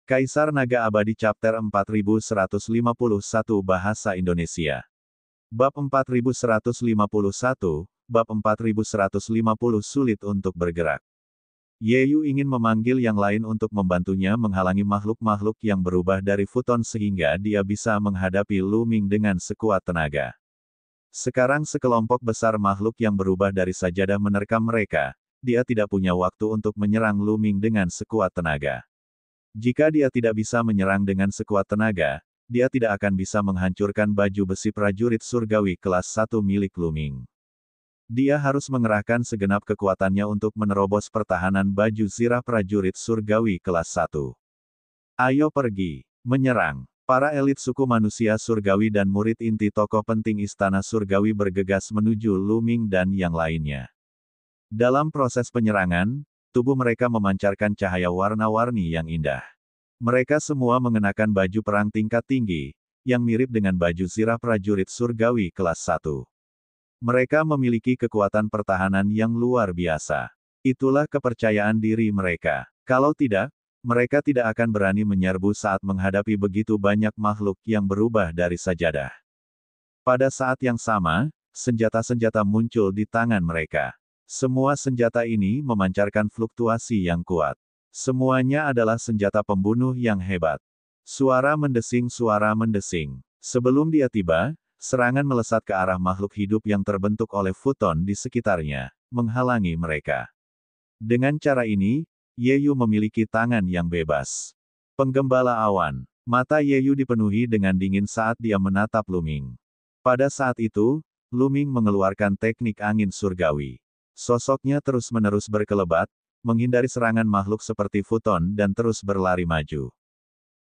Kaisar Naga Abadi Chapter 4151 Bahasa Indonesia. Bab 4151, Bab 4150 Sulit untuk bergerak. Yeyu ingin memanggil yang lain untuk membantunya menghalangi makhluk-makhluk yang berubah dari futon sehingga dia bisa menghadapi Lu Ming dengan sekuat tenaga. Sekarang sekelompok besar makhluk yang berubah dari sajadah menerkam mereka, dia tidak punya waktu untuk menyerang Lu Ming dengan sekuat tenaga. Jika dia tidak bisa menyerang dengan sekuat tenaga, dia tidak akan bisa menghancurkan baju besi prajurit surgawi kelas 1 milik Lu Ming. Dia harus mengerahkan segenap kekuatannya untuk menerobos pertahanan baju zirah prajurit surgawi kelas 1. Ayo pergi, menyerang. Para elit suku manusia surgawi dan murid inti tokoh penting istana surgawi bergegas menuju Lu Ming dan yang lainnya. Dalam proses penyerangan, tubuh mereka memancarkan cahaya warna-warni yang indah. Mereka semua mengenakan baju perang tingkat tinggi, yang mirip dengan baju zirah prajurit surgawi kelas 1. Mereka memiliki kekuatan pertahanan yang luar biasa. Itulah kepercayaan diri mereka. Kalau tidak, mereka tidak akan berani menyerbu saat menghadapi begitu banyak makhluk yang berubah dari sajadah. Pada saat yang sama, senjata-senjata muncul di tangan mereka. Semua senjata ini memancarkan fluktuasi yang kuat. Semuanya adalah senjata pembunuh yang hebat. Suara mendesing. Sebelum dia tiba, serangan melesat ke arah makhluk hidup yang terbentuk oleh futon di sekitarnya, menghalangi mereka. Dengan cara ini, Yeyu memiliki tangan yang bebas. Penggembala awan. Mata Yeyu dipenuhi dengan dingin saat dia menatap Lu Ming. Pada saat itu, Lu Ming mengeluarkan teknik angin surgawi. Sosoknya terus-menerus berkelebat, menghindari serangan makhluk seperti futon dan terus berlari maju.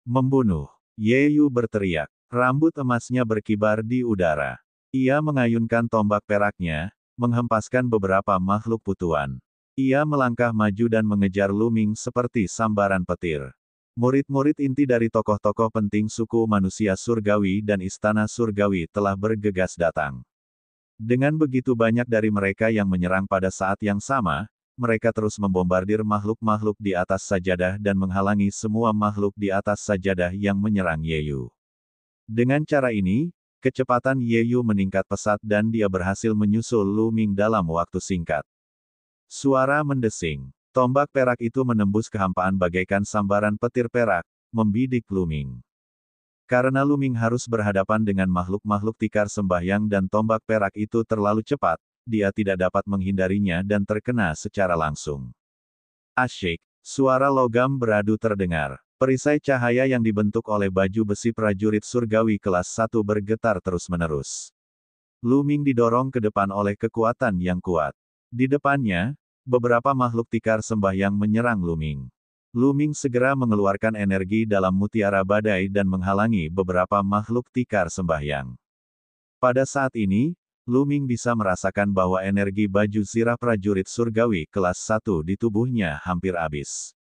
Membunuh. Yeyu berteriak. Rambut emasnya berkibar di udara. Ia mengayunkan tombak peraknya, menghempaskan beberapa makhluk putuan. Ia melangkah maju dan mengejar Lu Ming seperti sambaran petir. Murid-murid inti dari tokoh-tokoh penting suku manusia surgawi dan istana surgawi telah bergegas datang. Dengan begitu banyak dari mereka yang menyerang pada saat yang sama, mereka terus membombardir makhluk-makhluk di atas sajadah dan menghalangi semua makhluk di atas sajadah yang menyerang Yeyu. Dengan cara ini, kecepatan Yeyu meningkat pesat dan dia berhasil menyusul Lu Ming dalam waktu singkat. Suara mendesing. Tombak perak itu menembus kehampaan bagaikan sambaran petir perak, membidik Lu Ming. Karena Lu Ming harus berhadapan dengan makhluk-makhluk tikar sembahyang dan tombak perak itu terlalu cepat, dia tidak dapat menghindarinya dan terkena secara langsung. Asyik, suara logam beradu terdengar. Perisai cahaya yang dibentuk oleh baju besi prajurit surgawi kelas 1 bergetar terus-menerus. Lu Ming didorong ke depan oleh kekuatan yang kuat. Di depannya, beberapa makhluk tikar sembahyang menyerang Lu Ming. Lu Ming segera mengeluarkan energi dalam mutiara badai dan menghalangi beberapa makhluk tikar sembahyang. Pada saat ini, Lu Ming bisa merasakan bahwa energi baju zirah prajurit surgawi kelas 1 di tubuhnya hampir habis.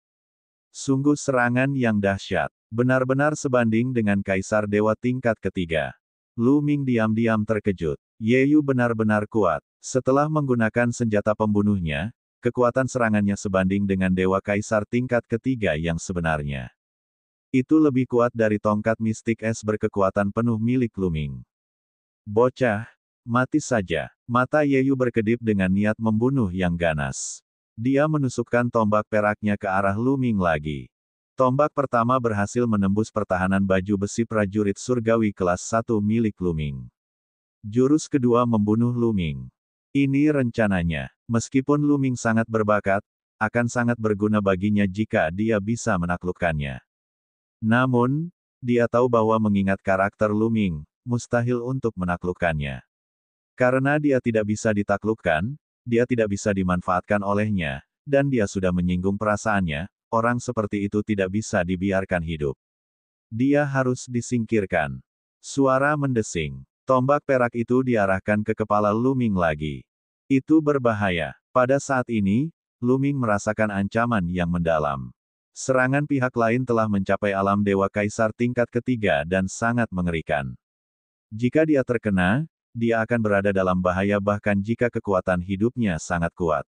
Sungguh serangan yang dahsyat, benar-benar sebanding dengan Kaisar Dewa tingkat ketiga. Lu Ming diam-diam terkejut. Yeyu benar-benar kuat. Setelah menggunakan senjata pembunuhnya, kekuatan serangannya sebanding dengan Dewa Kaisar tingkat ketiga yang sebenarnya. Itu lebih kuat dari tongkat mistik es berkekuatan penuh milik Lu Ming. Bocah, mati saja. Mata Yeyu berkedip dengan niat membunuh yang ganas. Dia menusukkan tombak peraknya ke arah Lu Ming lagi. Tombak pertama berhasil menembus pertahanan baju besi prajurit surgawi kelas 1 milik Lu Ming. Jurus kedua membunuh Lu Ming. Ini rencananya. Meskipun Lu Ming sangat berbakat, akan sangat berguna baginya jika dia bisa menaklukkannya. Namun, dia tahu bahwa mengingat karakter Lu Ming, mustahil untuk menaklukkannya. Karena dia tidak bisa ditaklukkan, dia tidak bisa dimanfaatkan olehnya, dan dia sudah menyinggung perasaannya, orang seperti itu tidak bisa dibiarkan hidup. Dia harus disingkirkan. Suara mendesing. Tombak perak itu diarahkan ke kepala Lu Ming lagi. Itu berbahaya. Pada saat ini, Lu Ming merasakan ancaman yang mendalam. Serangan pihak lain telah mencapai alam Dewa Kaisar tingkat ketiga dan sangat mengerikan. Jika dia terkena, dia akan berada dalam bahaya bahkan jika kekuatan hidupnya sangat kuat.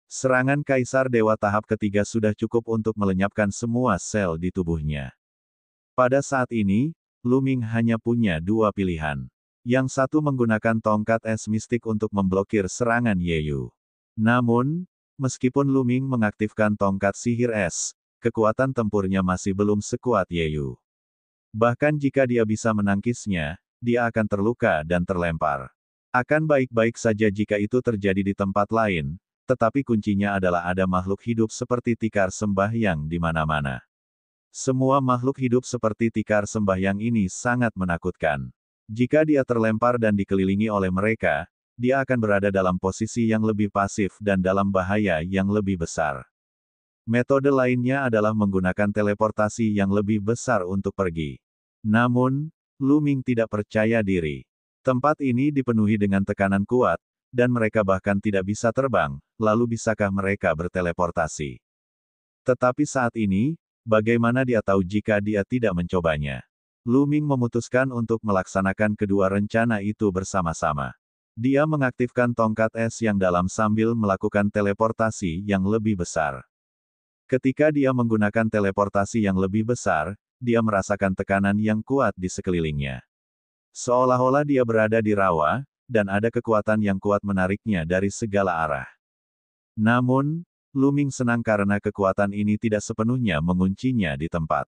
Serangan Kaisar Dewa tahap ketiga sudah cukup untuk melenyapkan semua sel di tubuhnya. Pada saat ini, Lu Ming hanya punya dua pilihan. Yang satu menggunakan tongkat es mistik untuk memblokir serangan Ye Yu. Namun, meskipun Lu Ming mengaktifkan tongkat sihir es, kekuatan tempurnya masih belum sekuat Ye Yu. Bahkan jika dia bisa menangkisnya, dia akan terluka dan terlempar. Akan baik-baik saja jika itu terjadi di tempat lain, tetapi kuncinya adalah ada makhluk hidup seperti tikar sembahyang di mana-mana. Semua makhluk hidup seperti tikar sembahyang ini sangat menakutkan. Jika dia terlempar dan dikelilingi oleh mereka, dia akan berada dalam posisi yang lebih pasif dan dalam bahaya yang lebih besar. Metode lainnya adalah menggunakan teleportasi yang lebih besar untuk pergi. Namun, Lu Ming tidak percaya diri. Tempat ini dipenuhi dengan tekanan kuat, dan mereka bahkan tidak bisa terbang, lalu bisakah mereka berteleportasi? Tetapi saat ini, bagaimana dia tahu jika dia tidak mencobanya? Lu Ming memutuskan untuk melaksanakan kedua rencana itu bersama-sama. Dia mengaktifkan tongkat es yang dalam sambil melakukan teleportasi yang lebih besar. Ketika dia menggunakan teleportasi yang lebih besar, dia merasakan tekanan yang kuat di sekelilingnya. Seolah-olah dia berada di rawa, dan ada kekuatan yang kuat menariknya dari segala arah. Namun, Lu Ming senang karena kekuatan ini tidak sepenuhnya menguncinya di tempat.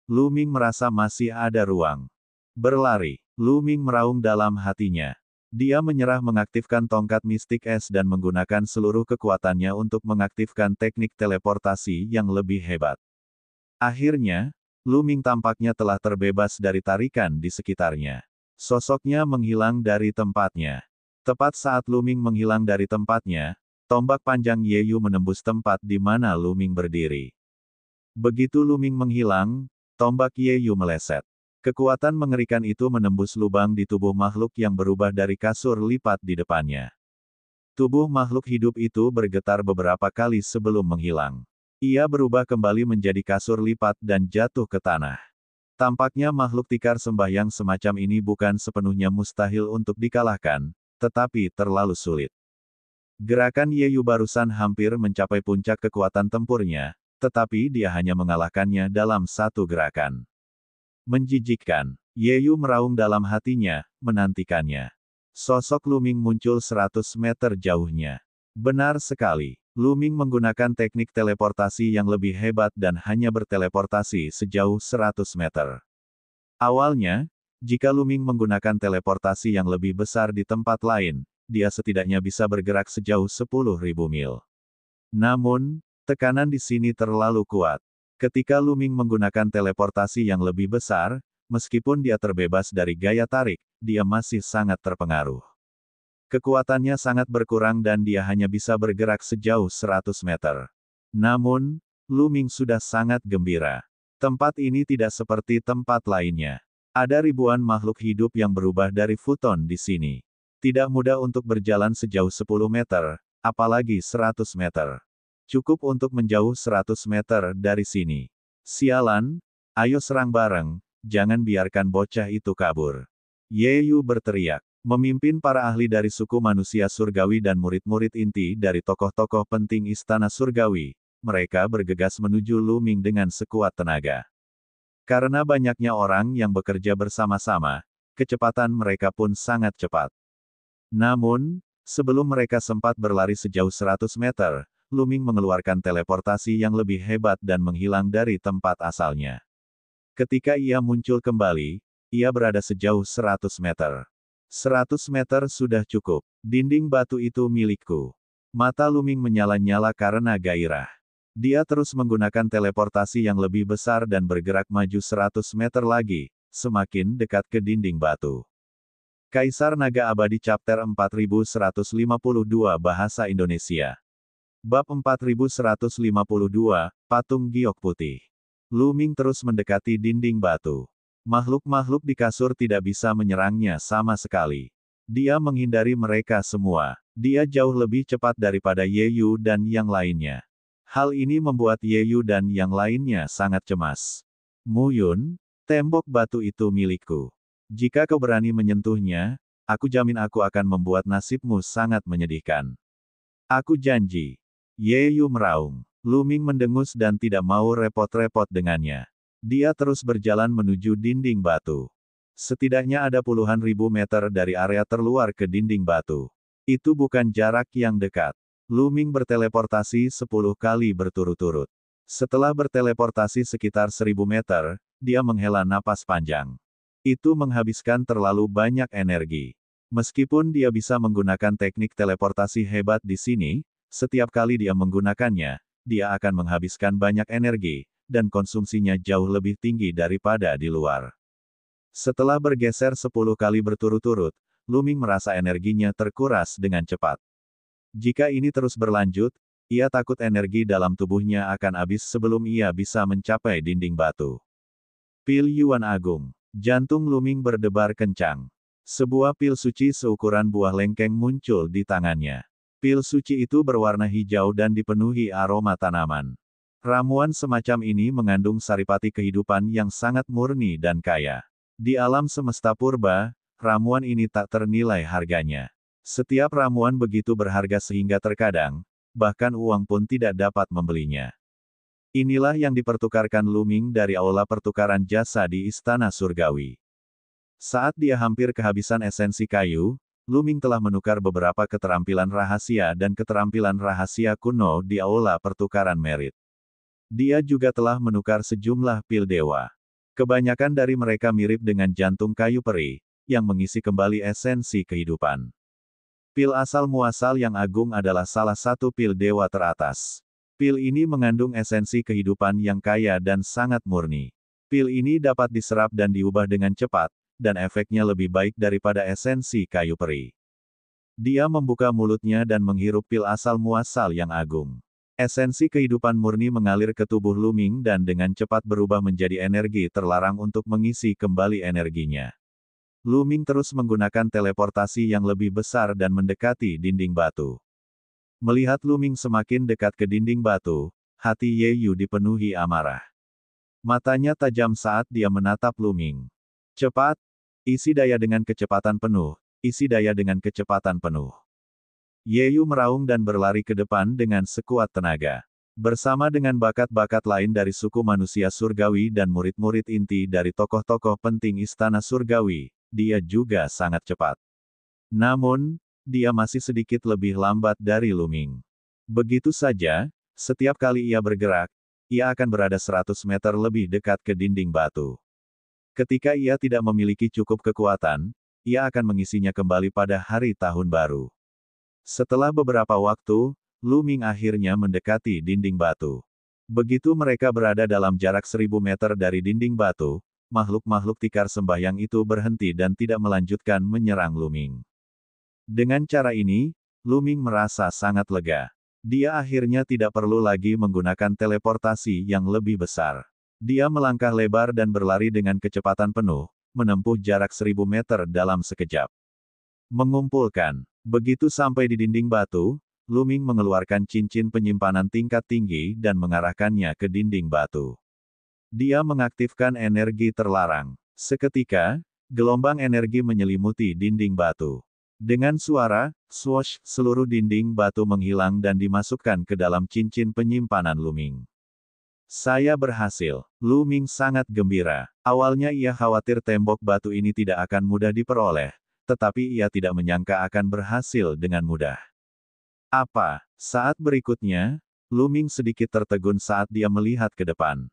Lu Ming merasa masih ada ruang. Berlari, Lu Ming meraung dalam hatinya. Dia menyerah mengaktifkan tongkat mistik es dan menggunakan seluruh kekuatannya untuk mengaktifkan teknik teleportasi yang lebih hebat. Akhirnya, Lu Ming tampaknya telah terbebas dari tarikan di sekitarnya. Sosoknya menghilang dari tempatnya. Tepat saat Lu Ming menghilang dari tempatnya, tombak panjang Ye Yu menembus tempat di mana Lu Ming berdiri. Begitu Lu Ming menghilang, tombak Ye Yu meleset. Kekuatan mengerikan itu menembus lubang di tubuh makhluk yang berubah dari kasur lipat di depannya. Tubuh makhluk hidup itu bergetar beberapa kali sebelum menghilang. Ia berubah kembali menjadi kasur lipat dan jatuh ke tanah. Tampaknya makhluk tikar sembahyang semacam ini bukan sepenuhnya mustahil untuk dikalahkan, tetapi terlalu sulit. Gerakan Ye Yu barusan hampir mencapai puncak kekuatan tempurnya, tetapi dia hanya mengalahkannya dalam satu gerakan. Menjijikkan. Ye Yu meraung dalam hatinya, menantikannya. Sosok Lu Ming muncul 100 meter jauhnya. Benar sekali. Lu Ming menggunakan teknik teleportasi yang lebih hebat dan hanya berteleportasi sejauh 100 meter. Awalnya, jika Lu Ming menggunakan teleportasi yang lebih besar di tempat lain, dia setidaknya bisa bergerak sejauh 10.000 mil. Namun, tekanan di sini terlalu kuat. Ketika Lu Ming menggunakan teleportasi yang lebih besar, meskipun dia terbebas dari gaya tarik, dia masih sangat terpengaruh. Kekuatannya sangat berkurang dan dia hanya bisa bergerak sejauh 100 meter. Namun, Lu Ming sudah sangat gembira. Tempat ini tidak seperti tempat lainnya. Ada ribuan makhluk hidup yang berubah dari futon di sini. Tidak mudah untuk berjalan sejauh 10 meter, apalagi 100 meter. Cukup untuk menjauh 100 meter dari sini. Sialan, ayo serang bareng, jangan biarkan bocah itu kabur. Ye Yu berteriak. Memimpin para ahli dari suku manusia surgawi dan murid-murid inti dari tokoh-tokoh penting istana surgawi, mereka bergegas menuju Lu Ming dengan sekuat tenaga. Karena banyaknya orang yang bekerja bersama-sama, kecepatan mereka pun sangat cepat. Namun, sebelum mereka sempat berlari sejauh 100 meter, Lu Ming mengeluarkan teleportasi yang lebih hebat dan menghilang dari tempat asalnya. Ketika ia muncul kembali, ia berada sejauh 100 meter. 100 meter sudah cukup. Dinding batu itu milikku. Mata Lu Ming menyala-nyala karena gairah. Dia terus menggunakan teleportasi yang lebih besar dan bergerak maju 100 meter lagi, semakin dekat ke dinding batu. Kaisar Naga Abadi Chapter 4152 Bahasa Indonesia. Bab 4152, Patung Giok Putih. Lu Ming terus mendekati dinding batu. Makhluk-makhluk di kasur tidak bisa menyerangnya sama sekali. Dia menghindari mereka semua. Dia jauh lebih cepat daripada Ye Yu dan yang lainnya. Hal ini membuat Ye Yu dan yang lainnya sangat cemas. Mu Yun, tembok batu itu milikku. Jika kau berani menyentuhnya, aku jamin aku akan membuat nasibmu sangat menyedihkan. Aku janji. Ye Yu meraung. Lu Ming mendengus dan tidak mau repot-repot dengannya. Dia terus berjalan menuju dinding batu. Setidaknya ada puluhan ribu meter dari area terluar ke dinding batu. Itu bukan jarak yang dekat. Lu Ming berteleportasi 10 kali berturut-turut. Setelah berteleportasi sekitar 1000 meter, dia menghela napas panjang. Itu menghabiskan terlalu banyak energi. Meskipun dia bisa menggunakan teknik teleportasi hebat di sini, setiap kali dia menggunakannya, dia akan menghabiskan banyak energi, dan konsumsinya jauh lebih tinggi daripada di luar. Setelah bergeser 10 kali berturut-turut, Lu Ming merasa energinya terkuras dengan cepat. Jika ini terus berlanjut, ia takut energi dalam tubuhnya akan habis sebelum ia bisa mencapai dinding batu. Pil Yuan Agung. Jantung Lu Ming berdebar kencang. Sebuah pil suci seukuran buah lengkeng muncul di tangannya. Pil suci itu berwarna hijau dan dipenuhi aroma tanaman. Ramuan semacam ini mengandung saripati kehidupan yang sangat murni dan kaya. Di alam semesta purba, ramuan ini tak ternilai harganya. Setiap ramuan begitu berharga sehingga terkadang, bahkan uang pun tidak dapat membelinya. Inilah yang dipertukarkan Lu Ming dari aula pertukaran jasa di Istana Surgawi. Saat dia hampir kehabisan esensi kayu, Lu Ming telah menukar beberapa keterampilan rahasia dan keterampilan rahasia kuno di aula pertukaran merit. Dia juga telah menukar sejumlah pil dewa. Kebanyakan dari mereka mirip dengan jantung kayu peri, yang mengisi kembali esensi kehidupan. Pil asal muasal yang agung adalah salah satu pil dewa teratas. Pil ini mengandung esensi kehidupan yang kaya dan sangat murni. Pil ini dapat diserap dan diubah dengan cepat, dan efeknya lebih baik daripada esensi kayu peri. Dia membuka mulutnya dan menghirup pil asal muasal yang agung. Esensi kehidupan murni mengalir ke tubuh Lu Ming dan dengan cepat berubah menjadi energi terlarang untuk mengisi kembali energinya. Lu Ming terus menggunakan teleportasi yang lebih besar dan mendekati dinding batu. Melihat Lu Ming semakin dekat ke dinding batu, hati Ye Yu dipenuhi amarah. Matanya tajam saat dia menatap Lu Ming. Cepat! Isi daya dengan kecepatan penuh, isi daya dengan kecepatan penuh. Ye Yu meraung dan berlari ke depan dengan sekuat tenaga. Bersama dengan bakat-bakat lain dari suku manusia surgawi dan murid-murid inti dari tokoh-tokoh penting Istana Surgawi, dia juga sangat cepat. Namun, dia masih sedikit lebih lambat dari Lu Ming. Begitu saja, setiap kali ia bergerak, ia akan berada 100 meter lebih dekat ke dinding batu. Ketika ia tidak memiliki cukup kekuatan, ia akan mengisinya kembali pada hari tahun baru. Setelah beberapa waktu, Lu Ming akhirnya mendekati dinding batu. Begitu mereka berada dalam jarak 1000 meter dari dinding batu, makhluk-makhluk tikar sembahyang itu berhenti dan tidak melanjutkan menyerang Lu Ming. Dengan cara ini, Lu Ming merasa sangat lega. Dia akhirnya tidak perlu lagi menggunakan teleportasi yang lebih besar. Dia melangkah lebar dan berlari dengan kecepatan penuh, menempuh jarak 1000 meter dalam sekejap. Mengumpulkan. Begitu sampai di dinding batu, Lu Ming mengeluarkan cincin penyimpanan tingkat tinggi dan mengarahkannya ke dinding batu. Dia mengaktifkan energi terlarang. Seketika, gelombang energi menyelimuti dinding batu. Dengan suara, swoosh, seluruh dinding batu menghilang dan dimasukkan ke dalam cincin penyimpanan Lu Ming. Saya berhasil. Lu Ming sangat gembira. Awalnya ia khawatir tembok batu ini tidak akan mudah diperoleh, tetapi ia tidak menyangka akan berhasil dengan mudah. Apa? Saat berikutnya, Lu Ming sedikit tertegun saat dia melihat ke depan.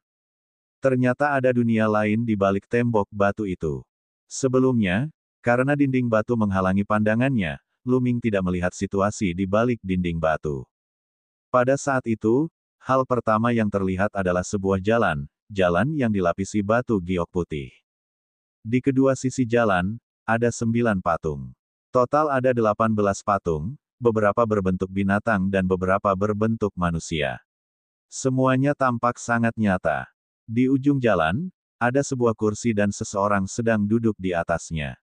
Ternyata ada dunia lain di balik tembok batu itu. Sebelumnya, karena dinding batu menghalangi pandangannya, Lu Ming tidak melihat situasi di balik dinding batu. Pada saat itu, hal pertama yang terlihat adalah sebuah jalan yang dilapisi batu giok putih. Di kedua sisi jalan, ada 9 patung. Total ada 18 patung, beberapa berbentuk binatang dan beberapa berbentuk manusia. Semuanya tampak sangat nyata. Di ujung jalan, ada sebuah kursi dan seseorang sedang duduk di atasnya.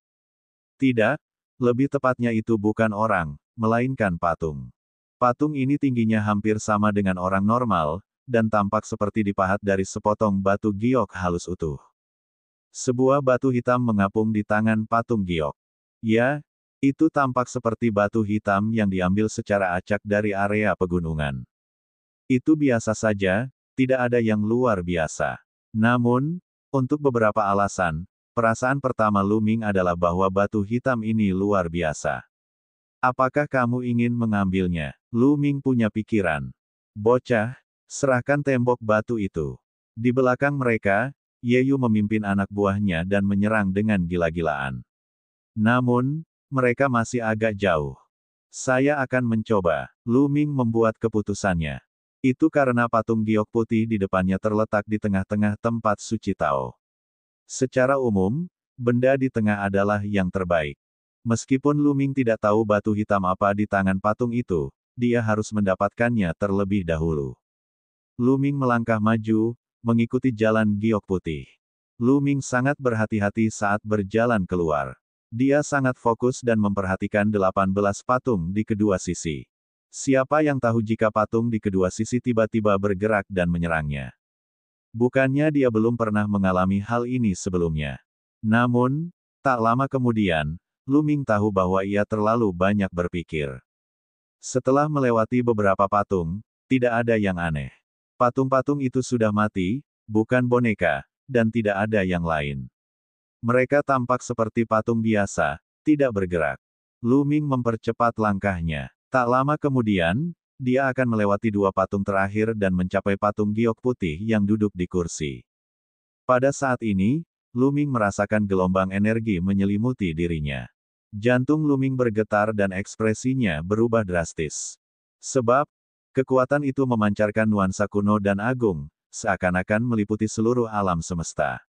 Tidak, lebih tepatnya itu bukan orang, melainkan patung. Patung ini tingginya hampir sama dengan orang normal, dan tampak seperti dipahat dari sepotong batu giok halus utuh. Sebuah batu hitam mengapung di tangan patung giok. Ya, itu tampak seperti batu hitam yang diambil secara acak dari area pegunungan. Itu biasa saja, tidak ada yang luar biasa. Namun, untuk beberapa alasan, perasaan pertama Lu Ming adalah bahwa batu hitam ini luar biasa. Apakah kamu ingin mengambilnya? Lu Ming punya pikiran. Bocah, serahkan tembok batu itu. Di belakang mereka, Ye Yu memimpin anak buahnya dan menyerang dengan gila-gilaan. Namun, mereka masih agak jauh. Saya akan mencoba. Lu Ming membuat keputusannya. Itu karena patung giok putih di depannya terletak di tengah-tengah tempat suci Tao. Secara umum, benda di tengah adalah yang terbaik. Meskipun Lu Ming tidak tahu batu hitam apa di tangan patung itu, dia harus mendapatkannya terlebih dahulu. Lu Ming melangkah maju, mengikuti jalan giok putih. Lu Ming sangat berhati-hati saat berjalan keluar. Dia sangat fokus dan memperhatikan 18 patung di kedua sisi. Siapa yang tahu jika patung di kedua sisi tiba-tiba bergerak dan menyerangnya? Bukannya dia belum pernah mengalami hal ini sebelumnya. Namun, tak lama kemudian, Lu Ming tahu bahwa ia terlalu banyak berpikir. Setelah melewati beberapa patung, tidak ada yang aneh. Patung-patung itu sudah mati, bukan boneka, dan tidak ada yang lain. Mereka tampak seperti patung biasa, tidak bergerak. Lu Ming mempercepat langkahnya. Tak lama kemudian, dia akan melewati dua patung terakhir dan mencapai patung giok putih yang duduk di kursi. Pada saat ini, Lu Ming merasakan gelombang energi menyelimuti dirinya. Jantung Lu Ming bergetar dan ekspresinya berubah drastis. Sebab, kekuatan itu memancarkan nuansa kuno dan agung, seakan-akan meliputi seluruh alam semesta.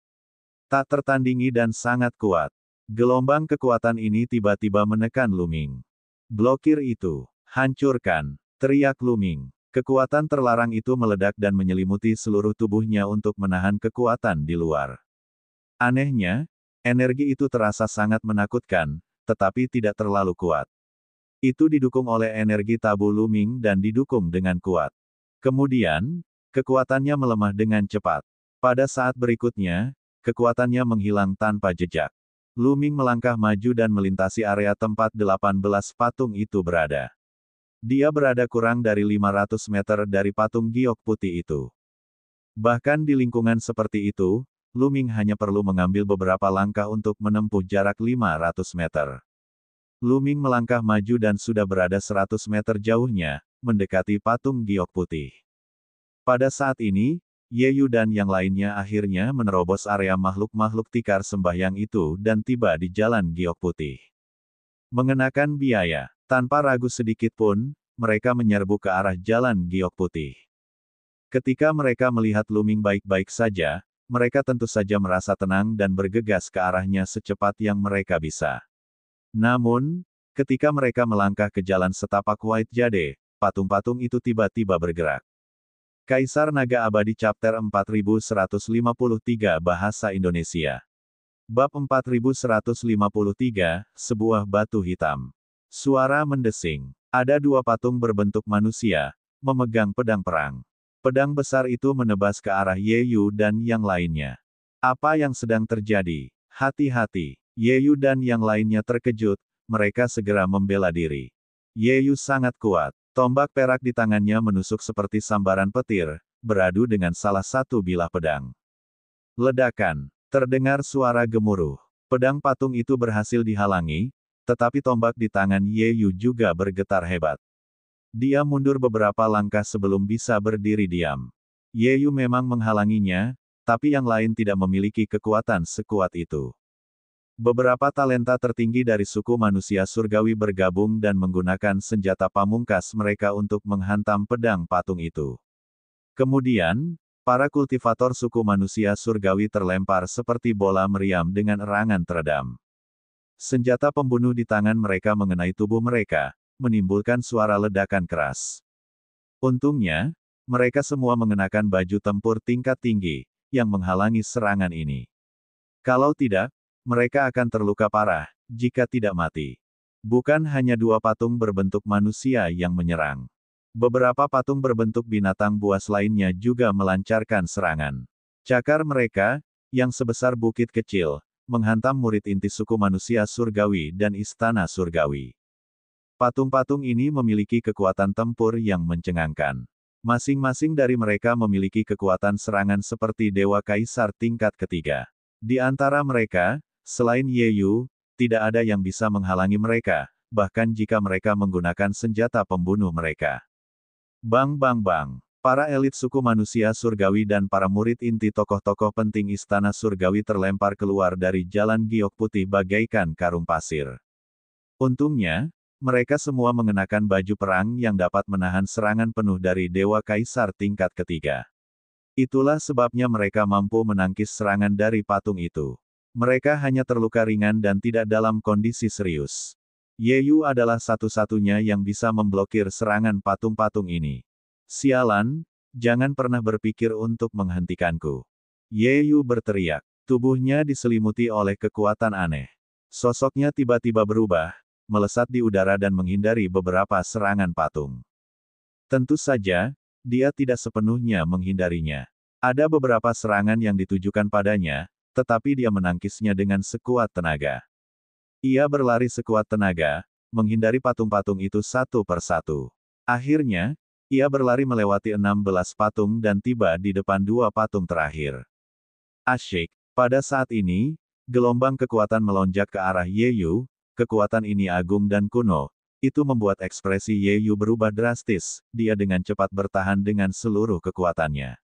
Tak tertandingi dan sangat kuat. Gelombang kekuatan ini tiba-tiba menekan Lu Ming. Blokir itu. Hancurkan. Teriak Lu Ming. Kekuatan terlarang itu meledak dan menyelimuti seluruh tubuhnya untuk menahan kekuatan di luar. Anehnya, energi itu terasa sangat menakutkan, tetapi tidak terlalu kuat. Itu didukung oleh energi tabu Lu Ming dan didukung dengan kuat. Kemudian, kekuatannya melemah dengan cepat. Pada saat berikutnya, kekuatannya menghilang tanpa jejak. Lu Ming melangkah maju dan melintasi area tempat 18 patung itu berada. Dia berada kurang dari 500 meter dari patung giok putih itu. Bahkan di lingkungan seperti itu, Lu Ming hanya perlu mengambil beberapa langkah untuk menempuh jarak 500 meter. Lu Ming melangkah maju dan sudah berada 100 meter jauhnya, mendekati patung giok putih. Pada saat ini, Ye Yu dan yang lainnya akhirnya menerobos area makhluk-makhluk tikar sembahyang itu dan tiba di jalan giok putih. Mengenakan biaya, tanpa ragu sedikit pun, mereka menyerbu ke arah jalan giok putih. Ketika mereka melihat Lu Ming baik-baik saja, mereka tentu saja merasa tenang dan bergegas ke arahnya secepat yang mereka bisa. Namun, ketika mereka melangkah ke jalan setapak White Jade, patung-patung itu tiba-tiba bergerak. Kaisar Naga Abadi Chapter 4153 Bahasa Indonesia. Bab 4153, Sebuah Batu Hitam. Suara mendesing. Ada dua patung berbentuk manusia, memegang pedang perang. Pedang besar itu menebas ke arah Ye Yu dan yang lainnya. Apa yang sedang terjadi? Hati-hati. Ye Yu dan yang lainnya terkejut, mereka segera membela diri. Ye Yu sangat kuat. Tombak perak di tangannya menusuk seperti sambaran petir, beradu dengan salah satu bilah pedang. Ledakan. Terdengar suara gemuruh. Pedang patung itu berhasil dihalangi, tetapi tombak di tangan Ye Yu juga bergetar hebat. Dia mundur beberapa langkah sebelum bisa berdiri diam. Ye Yu memang menghalanginya, tapi yang lain tidak memiliki kekuatan sekuat itu. Beberapa talenta tertinggi dari suku manusia surgawi bergabung dan menggunakan senjata pamungkas mereka untuk menghantam pedang patung itu. Kemudian, para kultivator suku manusia surgawi terlempar seperti bola meriam dengan erangan teredam. Senjata pembunuh di tangan mereka mengenai tubuh mereka, menimbulkan suara ledakan keras. Untungnya, mereka semua mengenakan baju tempur tingkat tinggi, yang menghalangi serangan ini. Kalau tidak, mereka akan terluka parah, jika tidak mati. Bukan hanya dua patung berbentuk manusia yang menyerang. Beberapa patung berbentuk binatang buas lainnya juga melancarkan serangan. Cakar mereka, yang sebesar bukit kecil, menghantam murid inti suku manusia surgawi dan istana surgawi. Patung-patung ini memiliki kekuatan tempur yang mencengangkan. Masing-masing dari mereka memiliki kekuatan serangan seperti Dewa Kaisar tingkat ketiga. Di antara mereka, selain Ye Yu, tidak ada yang bisa menghalangi mereka, bahkan jika mereka menggunakan senjata pembunuh mereka. Bang bang bang. Para elit suku manusia surgawi dan para murid inti tokoh-tokoh penting istana surgawi terlempar keluar dari jalan giok putih bagaikan karung pasir. Untungnya, mereka semua mengenakan baju perang yang dapat menahan serangan penuh dari Dewa Kaisar tingkat ketiga. Itulah sebabnya mereka mampu menangkis serangan dari patung itu. Mereka hanya terluka ringan dan tidak dalam kondisi serius. Ye Yu adalah satu-satunya yang bisa memblokir serangan patung-patung ini. Sialan, jangan pernah berpikir untuk menghentikanku. Ye Yu berteriak. Tubuhnya diselimuti oleh kekuatan aneh. Sosoknya tiba-tiba berubah, melesat di udara dan menghindari beberapa serangan patung. Tentu saja, dia tidak sepenuhnya menghindarinya. Ada beberapa serangan yang ditujukan padanya, tetapi dia menangkisnya dengan sekuat tenaga. Ia berlari sekuat tenaga, menghindari patung-patung itu satu persatu. Akhirnya, ia berlari melewati 16 patung dan tiba di depan dua patung terakhir. Asyik. Pada saat ini, gelombang kekuatan melonjak ke arah Ye Yu. Kekuatan ini agung dan kuno. Itu membuat ekspresi Ye Yu berubah drastis. Dia dengan cepat bertahan dengan seluruh kekuatannya.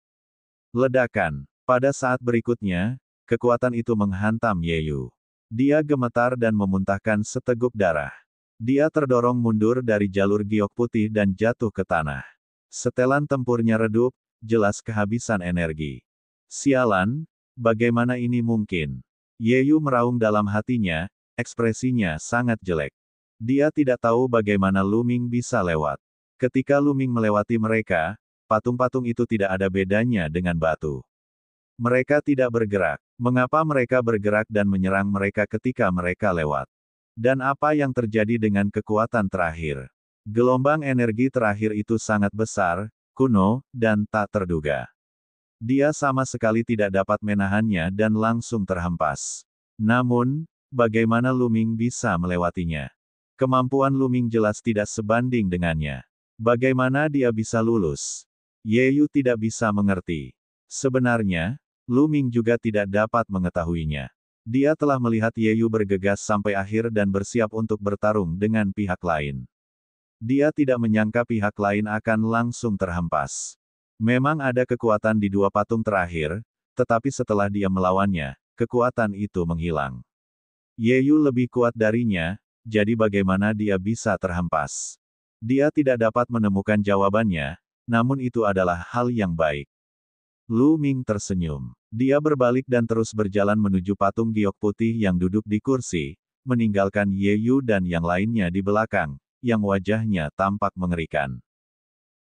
Ledakan. Pada saat berikutnya, kekuatan itu menghantam Ye Yu. Dia gemetar dan memuntahkan seteguk darah. Dia terdorong mundur dari jalur giok putih dan jatuh ke tanah. Setelan tempurnya redup, jelas kehabisan energi. Sialan, bagaimana ini mungkin? Ye Yu meraung dalam hatinya, ekspresinya sangat jelek. Dia tidak tahu bagaimana Lu Ming bisa lewat. Ketika Lu Ming melewati mereka, patung-patung itu tidak ada bedanya dengan batu. Mereka tidak bergerak. Mengapa mereka bergerak dan menyerang mereka ketika mereka lewat? Dan apa yang terjadi dengan kekuatan terakhir? Gelombang energi terakhir itu sangat besar, kuno, dan tak terduga. Dia sama sekali tidak dapat menahannya dan langsung terhempas. Namun, bagaimana Lu Ming bisa melewatinya? Kemampuan Lu Ming jelas tidak sebanding dengannya. Bagaimana dia bisa lulus? Ye Yu tidak bisa mengerti. Sebenarnya, Lu Ming juga tidak dapat mengetahuinya. Dia telah melihat Ye Yu bergegas sampai akhir dan bersiap untuk bertarung dengan pihak lain. Dia tidak menyangka pihak lain akan langsung terhempas. Memang ada kekuatan di dua patung terakhir, tetapi setelah dia melawannya, kekuatan itu menghilang. Ye Yu lebih kuat darinya, jadi bagaimana dia bisa terhempas? Dia tidak dapat menemukan jawabannya, namun itu adalah hal yang baik. Lu Ming tersenyum. Dia berbalik dan terus berjalan menuju patung giok putih yang duduk di kursi, meninggalkan Ye Yu dan yang lainnya di belakang, yang wajahnya tampak mengerikan.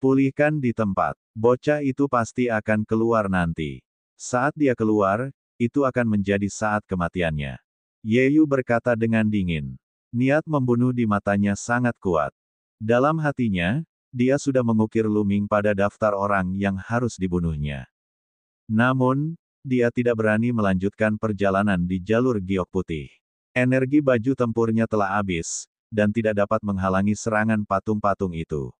Pulihkan di tempat. Bocah itu pasti akan keluar nanti. Saat dia keluar, itu akan menjadi saat kematiannya. Ye Yu berkata dengan dingin. Niat membunuh di matanya sangat kuat. Dalam hatinya, dia sudah mengukir Lu Ming pada daftar orang yang harus dibunuhnya. Namun, dia tidak berani melanjutkan perjalanan di jalur giok putih. Energi baju tempurnya telah habis, dan tidak dapat menghalangi serangan patung-patung itu.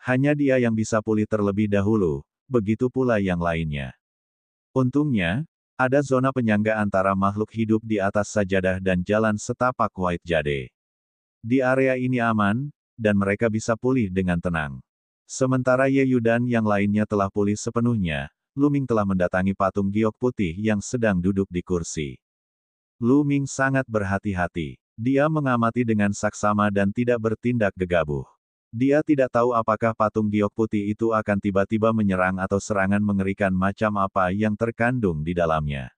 Hanya dia yang bisa pulih terlebih dahulu, begitu pula yang lainnya. Untungnya, ada zona penyangga antara makhluk hidup di atas sajadah dan jalan setapak White Jade. Di area ini aman, dan mereka bisa pulih dengan tenang. Sementara Ye Yu dan yang lainnya telah pulih sepenuhnya, Lu Ming telah mendatangi patung giok putih yang sedang duduk di kursi. Lu Ming sangat berhati-hati. Dia mengamati dengan saksama dan tidak bertindak gegabah. Dia tidak tahu apakah patung giok putih itu akan tiba-tiba menyerang atau serangan mengerikan macam apa yang terkandung di dalamnya.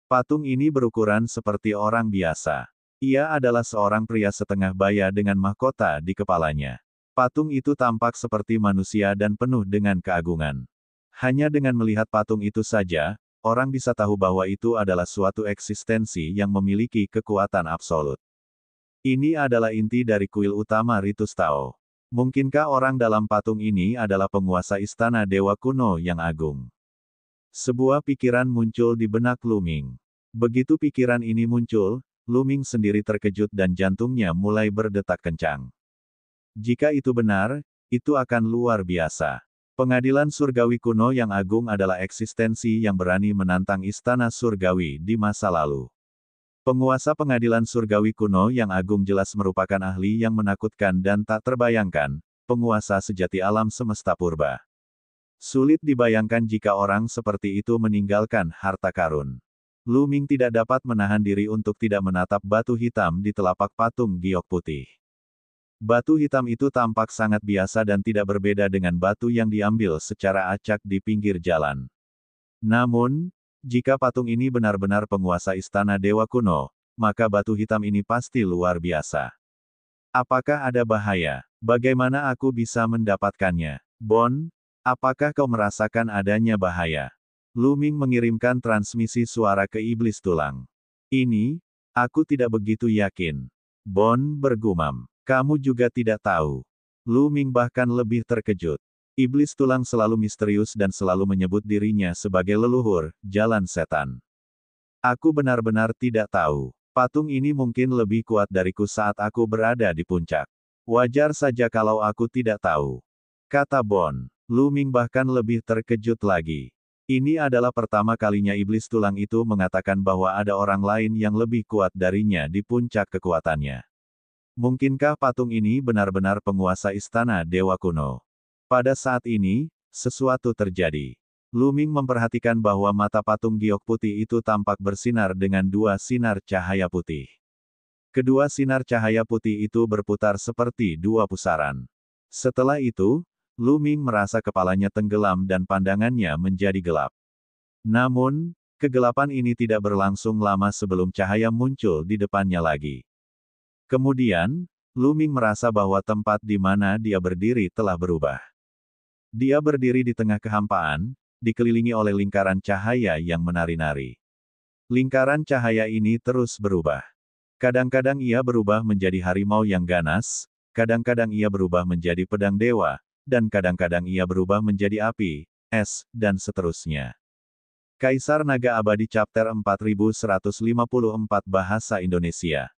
Patung ini berukuran seperti orang biasa. Ia adalah seorang pria setengah baya dengan mahkota di kepalanya. Patung itu tampak seperti manusia dan penuh dengan keagungan. Hanya dengan melihat patung itu saja, orang bisa tahu bahwa itu adalah suatu eksistensi yang memiliki kekuatan absolut. Ini adalah inti dari kuil utama Ritus Tao. Mungkinkah orang dalam patung ini adalah penguasa istana dewa kuno yang agung? Sebuah pikiran muncul di benak Lu Ming. Begitu pikiran ini muncul, Lu Ming sendiri terkejut dan jantungnya mulai berdetak kencang. Jika itu benar, itu akan luar biasa. Pengadilan surgawi kuno yang agung adalah eksistensi yang berani menantang istana surgawi di masa lalu. Penguasa pengadilan surgawi kuno yang agung jelas merupakan ahli yang menakutkan dan tak terbayangkan, penguasa sejati alam semesta purba. Sulit dibayangkan jika orang seperti itu meninggalkan harta karun. Lu Ming tidak dapat menahan diri untuk tidak menatap batu hitam di telapak patung giok putih. Batu hitam itu tampak sangat biasa dan tidak berbeda dengan batu yang diambil secara acak di pinggir jalan. Namun, jika patung ini benar-benar penguasa istana dewa kuno, maka batu hitam ini pasti luar biasa. Apakah ada bahaya? Bagaimana aku bisa mendapatkannya? Bon, apakah kau merasakan adanya bahaya? Lu Ming mengirimkan transmisi suara ke iblis tulang. Ini, aku tidak begitu yakin. Bon bergumam. Kamu juga tidak tahu. Lu Ming bahkan lebih terkejut. Iblis tulang selalu misterius dan selalu menyebut dirinya sebagai leluhur, jalan setan. Aku benar-benar tidak tahu. Patung ini mungkin lebih kuat dariku saat aku berada di puncak. Wajar saja kalau aku tidak tahu. Kata Bon. Lu Ming bahkan lebih terkejut lagi. Ini adalah pertama kalinya iblis tulang itu mengatakan bahwa ada orang lain yang lebih kuat darinya di puncak kekuatannya. Mungkinkah patung ini benar-benar penguasa istana dewa kuno? Pada saat ini, sesuatu terjadi. Lu Ming memperhatikan bahwa mata patung giok putih itu tampak bersinar dengan dua sinar cahaya putih. Kedua sinar cahaya putih itu berputar seperti dua pusaran. Setelah itu, Lu Ming merasa kepalanya tenggelam dan pandangannya menjadi gelap. Namun, kegelapan ini tidak berlangsung lama sebelum cahaya muncul di depannya lagi. Kemudian, Lu Ming merasa bahwa tempat di mana dia berdiri telah berubah. Dia berdiri di tengah kehampaan, dikelilingi oleh lingkaran cahaya yang menari-nari. Lingkaran cahaya ini terus berubah. Kadang-kadang ia berubah menjadi harimau yang ganas, kadang-kadang ia berubah menjadi pedang dewa, dan kadang-kadang ia berubah menjadi api, es, dan seterusnya. Kaisar Naga Abadi Chapter 4154 Bahasa Indonesia.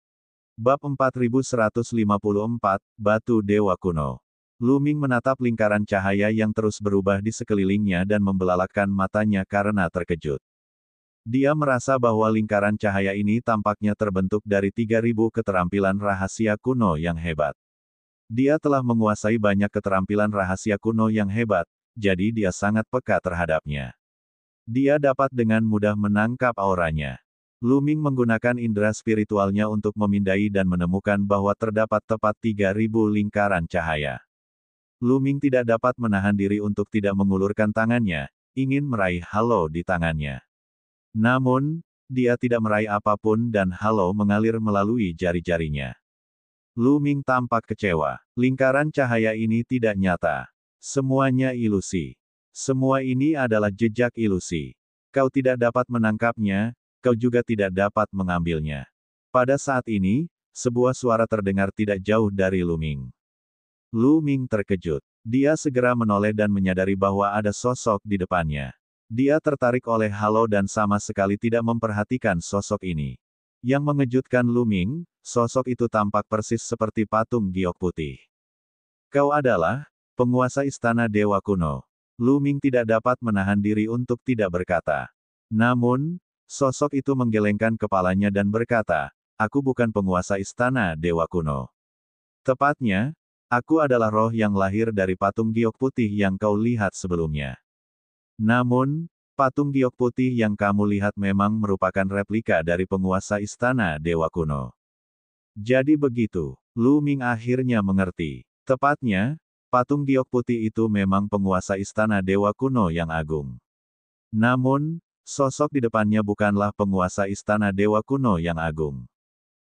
Bab 4154, Batu Dewa Kuno. Lu Ming menatap lingkaran cahaya yang terus berubah di sekelilingnya dan membelalakkan matanya karena terkejut. Dia merasa bahwa lingkaran cahaya ini tampaknya terbentuk dari 3.000 keterampilan rahasia kuno yang hebat. Dia telah menguasai banyak keterampilan rahasia kuno yang hebat, jadi dia sangat peka terhadapnya. Dia dapat dengan mudah menangkap auranya. Lu Ming menggunakan indera spiritualnya untuk memindai dan menemukan bahwa terdapat tepat 3.000 lingkaran cahaya. Lu Ming tidak dapat menahan diri untuk tidak mengulurkan tangannya, ingin meraih halo di tangannya. Namun, dia tidak meraih apapun dan halo mengalir melalui jari-jarinya. Lu Ming tampak kecewa. Lingkaran cahaya ini tidak nyata. Semuanya ilusi. Semua ini adalah jejak ilusi. Kau tidak dapat menangkapnya, kau juga tidak dapat mengambilnya. Pada saat ini, sebuah suara terdengar tidak jauh dari Lu Ming. Lu Ming terkejut. Dia segera menoleh dan menyadari bahwa ada sosok di depannya. Dia tertarik oleh halo dan sama sekali tidak memperhatikan sosok ini. Yang mengejutkan Lu Ming, sosok itu tampak persis seperti patung giok putih. Kau adalah penguasa istana dewa kuno. Lu Ming tidak dapat menahan diri untuk tidak berkata. Namun, sosok itu menggelengkan kepalanya dan berkata, aku bukan penguasa istana dewa kuno. Tepatnya, aku adalah roh yang lahir dari patung giok putih yang kau lihat sebelumnya. Namun, patung giok putih yang kamu lihat memang merupakan replika dari penguasa istana dewa kuno. Jadi begitu, Lu Ming akhirnya mengerti. Tepatnya, patung giok putih itu memang penguasa istana dewa kuno yang agung. Namun, sosok di depannya bukanlah penguasa istana dewa kuno yang agung.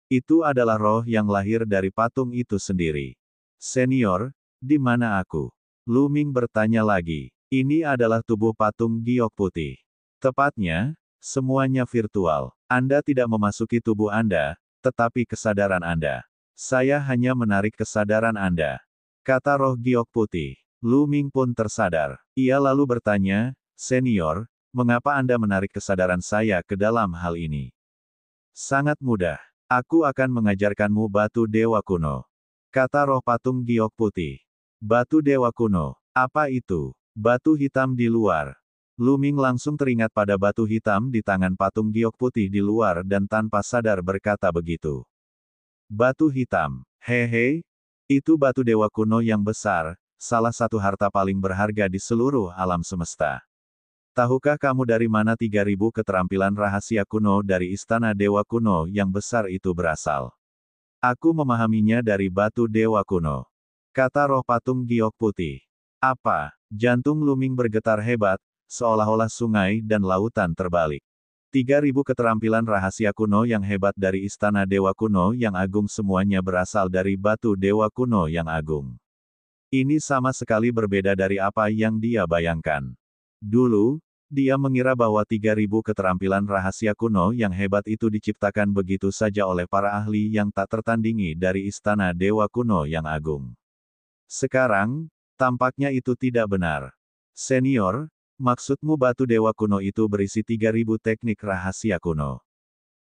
Itu adalah roh yang lahir dari patung itu sendiri. Senior, di mana aku? Lu Ming bertanya lagi. Ini adalah tubuh patung giok putih. Tepatnya, semuanya virtual. Anda tidak memasuki tubuh Anda, tetapi kesadaran Anda. Saya hanya menarik kesadaran Anda. Kata roh giok putih. Lu Ming pun tersadar. Ia lalu bertanya, Senior, mengapa Anda menarik kesadaran saya ke dalam hal ini? Sangat mudah. Aku akan mengajarkanmu batu dewa kuno. Kata roh patung giok putih. Batu dewa kuno. Apa itu? Batu hitam di luar. Lu Ming langsung teringat pada batu hitam di tangan patung giok putih di luar dan tanpa sadar berkata begitu. Batu hitam. Hehe. Itu batu dewa kuno yang besar, salah satu harta paling berharga di seluruh alam semesta. Tahukah kamu dari mana 3.000 keterampilan rahasia kuno dari istana dewa kuno yang besar itu berasal? Aku memahaminya dari batu dewa kuno. Kata roh patung giok putih. Apa? Jantung Lu Ming bergetar hebat, seolah-olah sungai dan lautan terbalik. 3.000 keterampilan rahasia kuno yang hebat dari istana dewa kuno yang agung semuanya berasal dari batu dewa kuno yang agung. Ini sama sekali berbeda dari apa yang dia bayangkan. Dulu, dia mengira bahwa 3.000 keterampilan rahasia kuno yang hebat itu diciptakan begitu saja oleh para ahli yang tak tertandingi dari istana dewa kuno yang agung. Sekarang, tampaknya itu tidak benar. Senior, maksudmu batu dewa kuno itu berisi 3.000 teknik rahasia kuno?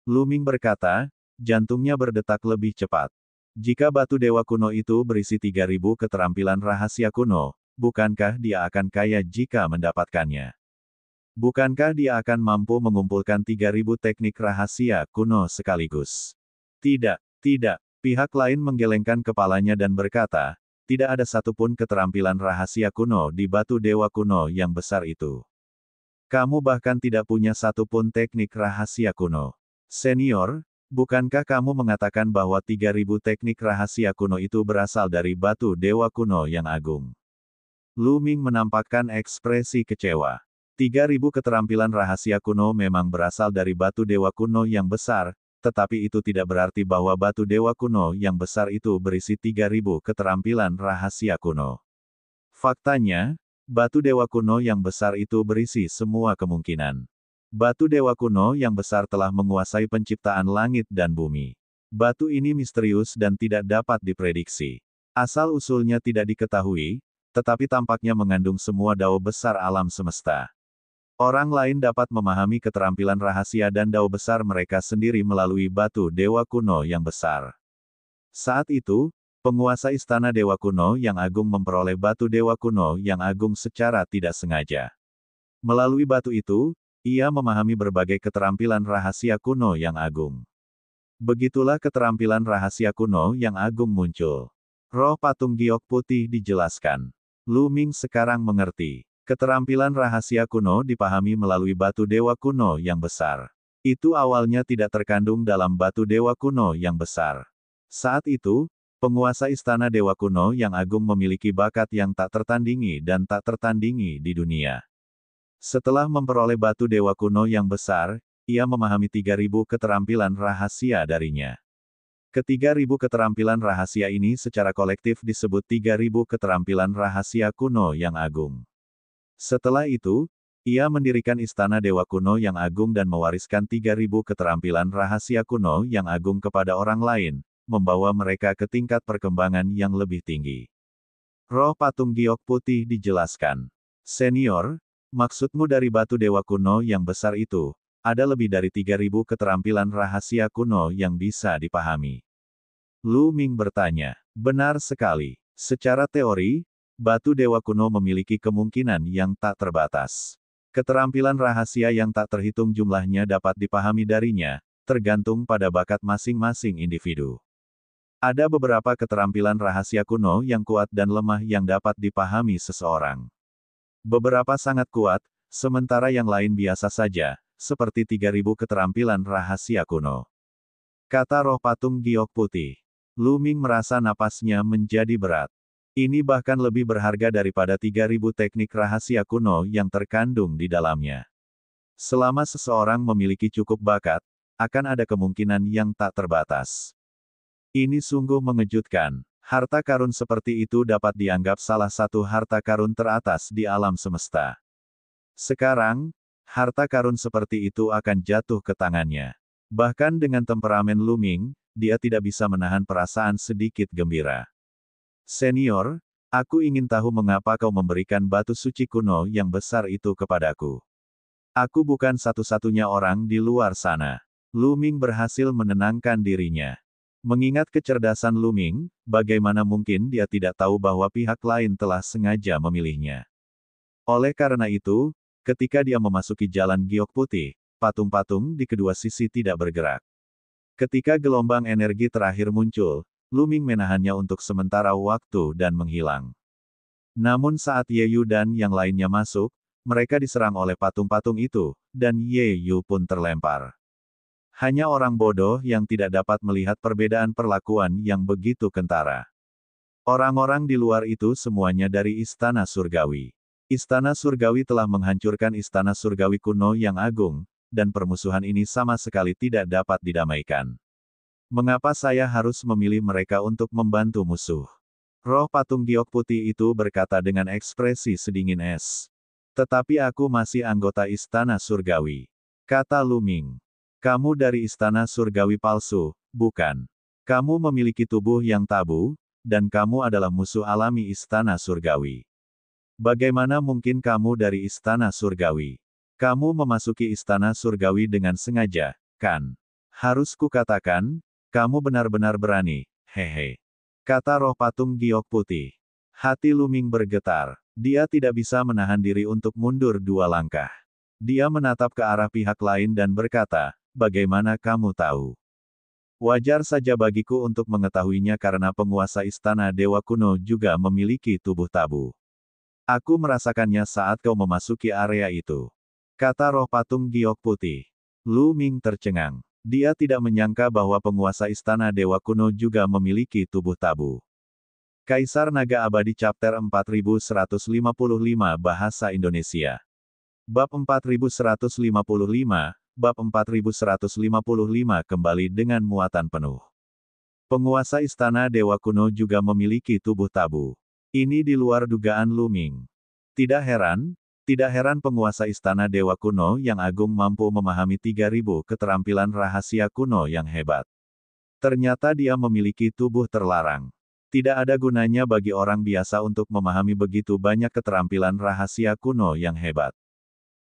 Lu Ming berkata, jantungnya berdetak lebih cepat. Jika batu dewa kuno itu berisi 3.000 keterampilan rahasia kuno, bukankah dia akan kaya jika mendapatkannya? Bukankah dia akan mampu mengumpulkan 3.000 teknik rahasia kuno sekaligus? Tidak, tidak. Pihak lain menggelengkan kepalanya dan berkata, tidak ada satupun keterampilan rahasia kuno di batu dewa kuno yang besar itu. Kamu bahkan tidak punya satupun teknik rahasia kuno. Senior, bukankah kamu mengatakan bahwa 3.000 teknik rahasia kuno itu berasal dari batu dewa kuno yang agung? Lu Ming menampakkan ekspresi kecewa. 3.000 keterampilan rahasia kuno memang berasal dari batu dewa kuno yang besar, tetapi itu tidak berarti bahwa batu dewa kuno yang besar itu berisi 3.000 keterampilan rahasia kuno. Faktanya, batu dewa kuno yang besar itu berisi semua kemungkinan. Batu dewa kuno yang besar telah menguasai penciptaan langit dan bumi. Batu ini misterius dan tidak dapat diprediksi. Asal-usulnya tidak diketahui, tetapi tampaknya mengandung semua dao besar alam semesta. Orang lain dapat memahami keterampilan rahasia dan dao besar mereka sendiri melalui batu dewa kuno yang besar. Saat itu, penguasa istana dewa kuno yang agung memperoleh batu dewa kuno yang agung secara tidak sengaja. Melalui batu itu, ia memahami berbagai keterampilan rahasia kuno yang agung. Begitulah keterampilan rahasia kuno yang agung muncul. Roh patung giok putih dijelaskan. Lu Ming sekarang mengerti. Keterampilan rahasia kuno dipahami melalui batu dewa kuno yang besar. Itu awalnya tidak terkandung dalam batu dewa kuno yang besar. Saat itu, penguasa istana dewa kuno yang agung memiliki bakat yang tak tertandingi dan tak tertandingi di dunia. Setelah memperoleh batu dewa kuno yang besar, ia memahami 3.000 keterampilan rahasia darinya. Ke-3.000 keterampilan rahasia ini secara kolektif disebut 3.000 keterampilan rahasia kuno yang agung. Setelah itu, ia mendirikan istana dewa kuno yang agung dan mewariskan 3.000 keterampilan rahasia kuno yang agung kepada orang lain, membawa mereka ke tingkat perkembangan yang lebih tinggi. Roh patung giok putih dijelaskan. Senior, maksudmu dari batu dewa kuno yang besar itu, ada lebih dari 3.000 keterampilan rahasia kuno yang bisa dipahami. Lu Ming bertanya. Benar sekali. Secara teori, batu dewa kuno memiliki kemungkinan yang tak terbatas. Keterampilan rahasia yang tak terhitung jumlahnya dapat dipahami darinya, tergantung pada bakat masing-masing individu. Ada beberapa keterampilan rahasia kuno yang kuat dan lemah yang dapat dipahami seseorang. Beberapa sangat kuat, sementara yang lain biasa saja, seperti 3.000 keterampilan rahasia kuno. Kata roh patung giok putih. Lu Ming merasa napasnya menjadi berat. Ini bahkan lebih berharga daripada 3.000 teknik rahasia kuno yang terkandung di dalamnya. Selama seseorang memiliki cukup bakat, akan ada kemungkinan yang tak terbatas. Ini sungguh mengejutkan. Harta karun seperti itu dapat dianggap salah satu harta karun teratas di alam semesta. Sekarang, harta karun seperti itu akan jatuh ke tangannya. Bahkan dengan temperamen Lu Ming, dia tidak bisa menahan perasaan sedikit gembira. Senior, aku ingin tahu mengapa kau memberikan batu suci kuno yang besar itu kepadaku. Aku bukan satu-satunya orang di luar sana. Lu Ming berhasil menenangkan dirinya. Mengingat kecerdasan Lu Ming, bagaimana mungkin dia tidak tahu bahwa pihak lain telah sengaja memilihnya. Oleh karena itu, ketika dia memasuki jalan giok putih, patung-patung di kedua sisi tidak bergerak. Ketika gelombang energi terakhir muncul, Lu Ming menahannya untuk sementara waktu dan menghilang. Namun saat Ye Yu dan yang lainnya masuk, mereka diserang oleh patung-patung itu, dan Ye Yu pun terlempar. Hanya orang bodoh yang tidak dapat melihat perbedaan perlakuan yang begitu kentara. Orang-orang di luar itu semuanya dari Istana Surgawi. Istana Surgawi telah menghancurkan Istana Surgawi kuno yang agung, dan permusuhan ini sama sekali tidak dapat didamaikan. Mengapa saya harus memilih mereka untuk membantu musuh? Roh patung giok putih itu berkata dengan ekspresi sedingin es. Tetapi aku masih anggota Istana Surgawi. Kata Lu Ming. Kamu dari Istana Surgawi palsu, bukan? Kamu memiliki tubuh yang tabu, dan kamu adalah musuh alami Istana Surgawi. Bagaimana mungkin kamu dari Istana Surgawi? Kamu memasuki Istana Surgawi dengan sengaja, kan? Harus kukatakan, kamu benar-benar berani, hehe. Kata roh patung giok putih. Hati Lu Ming bergetar. Dia tidak bisa menahan diri untuk mundur 2 langkah. Dia menatap ke arah pihak lain dan berkata, bagaimana kamu tahu? Wajar saja bagiku untuk mengetahuinya karena penguasa Istana Dewa Kuno juga memiliki tubuh tabu. Aku merasakannya saat kau memasuki area itu. Kata roh patung giok putih. Lu Ming tercengang. Dia tidak menyangka bahwa penguasa Istana Dewa Kuno juga memiliki tubuh tabu. Kaisar Naga Abadi Chapter 4155 Bahasa Indonesia. Bab 4155, Bab 4155 kembali dengan muatan penuh. Penguasa Istana Dewa Kuno juga memiliki tubuh tabu. Ini di luar dugaan Lu Ming. Tidak heran penguasa Istana Dewa Kuno yang agung mampu memahami 3000 keterampilan rahasia kuno yang hebat. Ternyata dia memiliki tubuh terlarang. Tidak ada gunanya bagi orang biasa untuk memahami begitu banyak keterampilan rahasia kuno yang hebat.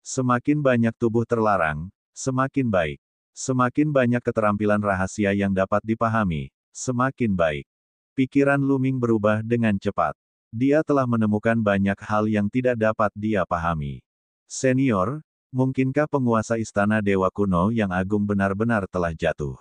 Semakin banyak tubuh terlarang, semakin baik. Semakin banyak keterampilan rahasia yang dapat dipahami, semakin baik. Pikiran Lu Ming berubah dengan cepat. Dia telah menemukan banyak hal yang tidak dapat dia pahami. Senior, mungkinkah penguasa Istana Dewa Kuno yang agung benar-benar telah jatuh?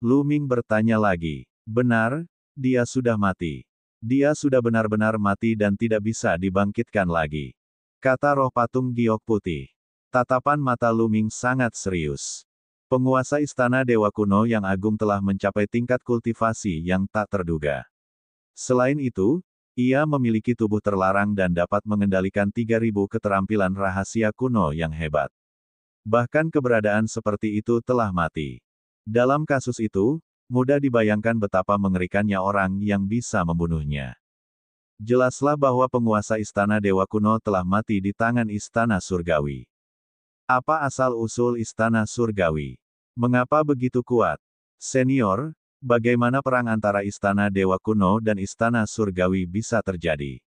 Lu Ming bertanya lagi. Benar, dia sudah mati. Dia sudah benar-benar mati dan tidak bisa dibangkitkan lagi. Kata roh patung giok putih. Tatapan mata Lu Ming sangat serius. Penguasa Istana Dewa Kuno yang agung telah mencapai tingkat kultivasi yang tak terduga. Selain itu, ia memiliki tubuh terlarang dan dapat mengendalikan 3000 keterampilan rahasia kuno yang hebat. Bahkan keberadaan seperti itu telah mati. Dalam kasus itu, mudah dibayangkan betapa mengerikannya orang yang bisa membunuhnya. Jelaslah bahwa penguasa Istana Dewa Kuno telah mati di tangan Istana Surgawi. Apa asal-usul Istana Surgawi? Mengapa begitu kuat? Senior, bagaimana perang antara Istana Dewa Kuno dan Istana Surgawi bisa terjadi?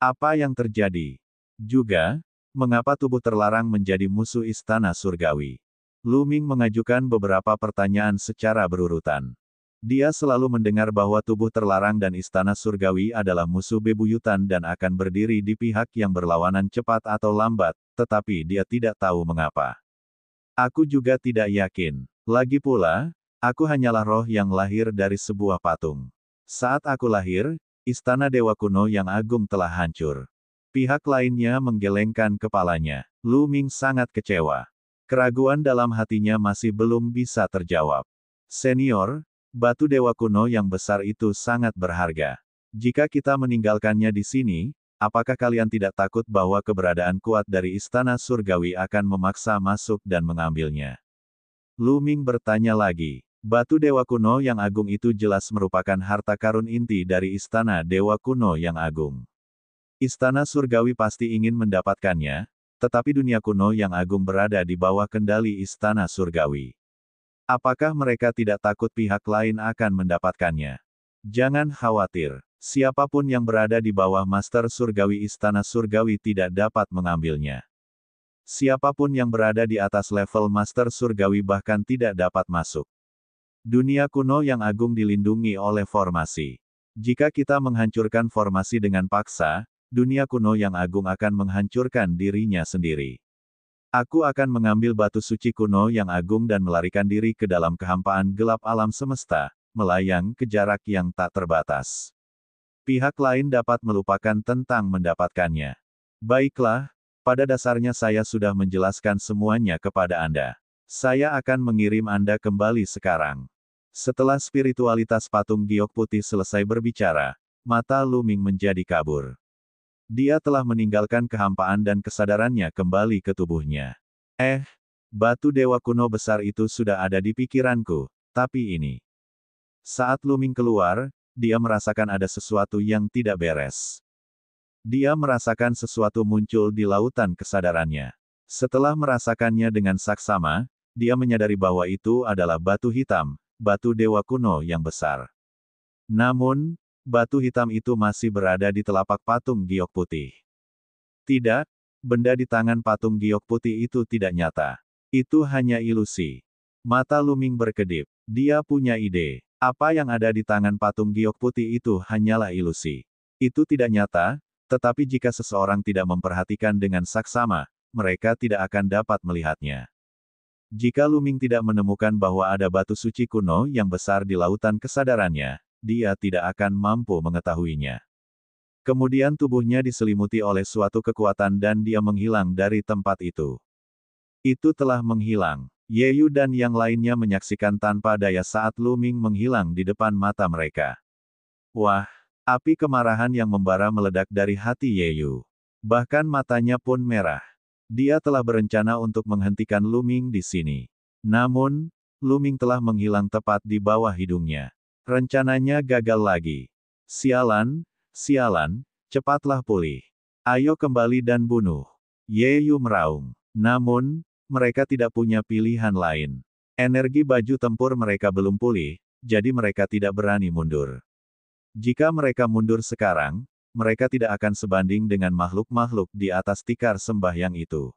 Apa yang terjadi? Juga, mengapa tubuh terlarang menjadi musuh Istana Surgawi? Lu Ming mengajukan beberapa pertanyaan secara berurutan. Dia selalu mendengar bahwa tubuh terlarang dan Istana Surgawi adalah musuh bebuyutan dan akan berdiri di pihak yang berlawanan cepat atau lambat, tetapi dia tidak tahu mengapa. Aku juga tidak yakin. Lagi pula, aku hanyalah roh yang lahir dari sebuah patung. Saat aku lahir, Istana Dewa Kuno yang agung telah hancur. Pihak lainnya menggelengkan kepalanya. Lu Ming sangat kecewa. Keraguan dalam hatinya masih belum bisa terjawab. Senior, batu dewa kuno yang besar itu sangat berharga. Jika kita meninggalkannya di sini, apakah kalian tidak takut bahwa keberadaan kuat dari Istana Surgawi akan memaksa masuk dan mengambilnya? Lu Ming bertanya lagi. Batu dewa kuno yang agung itu jelas merupakan harta karun inti dari Istana Dewa Kuno yang agung. Istana Surgawi pasti ingin mendapatkannya, tetapi dunia kuno yang agung berada di bawah kendali Istana Surgawi. Apakah mereka tidak takut pihak lain akan mendapatkannya? Jangan khawatir. Siapapun yang berada di bawah Master Surgawi Istana Surgawi tidak dapat mengambilnya. Siapapun yang berada di atas level Master Surgawi bahkan tidak dapat masuk. Dunia kuno yang agung dilindungi oleh formasi. Jika kita menghancurkan formasi dengan paksa, dunia kuno yang agung akan menghancurkan dirinya sendiri. Aku akan mengambil batu suci kuno yang agung dan melarikan diri ke dalam kehampaan gelap alam semesta, melayang ke jarak yang tak terbatas. Pihak lain dapat melupakan tentang mendapatkannya. Baiklah, pada dasarnya saya sudah menjelaskan semuanya kepada Anda. Saya akan mengirim Anda kembali sekarang. Setelah spiritualitas patung giok putih selesai berbicara, mata Lu Ming menjadi kabur. Dia telah meninggalkan kehampaan dan kesadarannya kembali ke tubuhnya. Batu dewa kuno besar itu sudah ada di pikiranku, tapi ini. Saat Lu Ming keluar, dia merasakan ada sesuatu yang tidak beres. Dia merasakan sesuatu muncul di lautan kesadarannya. Setelah merasakannya dengan saksama, dia menyadari bahwa itu adalah batu hitam, batu dewa kuno yang besar. Namun, batu hitam itu masih berada di telapak patung giok putih. Tidak, benda di tangan patung giok putih itu tidak nyata. Itu hanya ilusi. Mata Lu Ming berkedip. Dia punya ide. Apa yang ada di tangan patung giok putih itu hanyalah ilusi. Itu tidak nyata, tetapi jika seseorang tidak memperhatikan dengan saksama, mereka tidak akan dapat melihatnya. Jika Lu Ming tidak menemukan bahwa ada batu suci kuno yang besar di lautan kesadarannya, dia tidak akan mampu mengetahuinya. Kemudian tubuhnya diselimuti oleh suatu kekuatan dan dia menghilang dari tempat itu. Itu telah menghilang. Ye Yu dan yang lainnya menyaksikan tanpa daya saat Lu Ming menghilang di depan mata mereka. Wah, api kemarahan yang membara meledak dari hati Ye Yu. Bahkan matanya pun merah. Dia telah berencana untuk menghentikan Lu Ming di sini. Namun, Lu Ming telah menghilang tepat di bawah hidungnya. Rencananya gagal lagi. Sialan, sialan, cepatlah pulih. Ayo kembali dan bunuh. Ye Yu meraung. Namun, mereka tidak punya pilihan lain. Energi baju tempur mereka belum pulih, jadi mereka tidak berani mundur. Jika mereka mundur sekarang, mereka tidak akan sebanding dengan makhluk-makhluk di atas tikar sembahyang itu.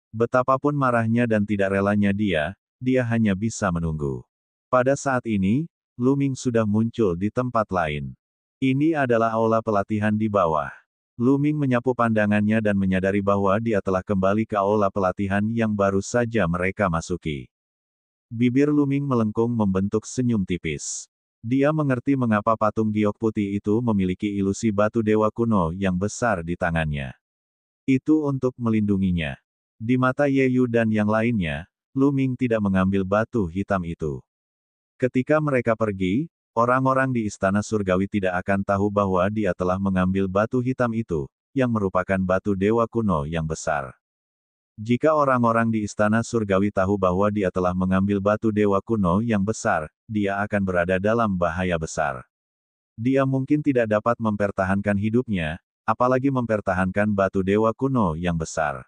Betapapun marahnya dan tidak relanya dia hanya bisa menunggu. Pada saat ini, Lu Ming sudah muncul di tempat lain. Ini adalah aula pelatihan di bawah. Lu Ming menyapu pandangannya dan menyadari bahwa dia telah kembali ke aula pelatihan yang baru saja mereka masuki. Bibir Lu Ming melengkung membentuk senyum tipis. Dia mengerti mengapa patung giok putih itu memiliki ilusi batu dewa kuno yang besar di tangannya. Itu untuk melindunginya. Di mata Ye Yu dan yang lainnya, Lu Ming tidak mengambil batu hitam itu. Ketika mereka pergi, orang-orang di Istana Surgawi tidak akan tahu bahwa dia telah mengambil batu hitam itu, yang merupakan batu dewa kuno yang besar. Jika orang-orang di Istana Surgawi tahu bahwa dia telah mengambil batu dewa kuno yang besar, dia akan berada dalam bahaya besar. Dia mungkin tidak dapat mempertahankan hidupnya, apalagi mempertahankan batu dewa kuno yang besar.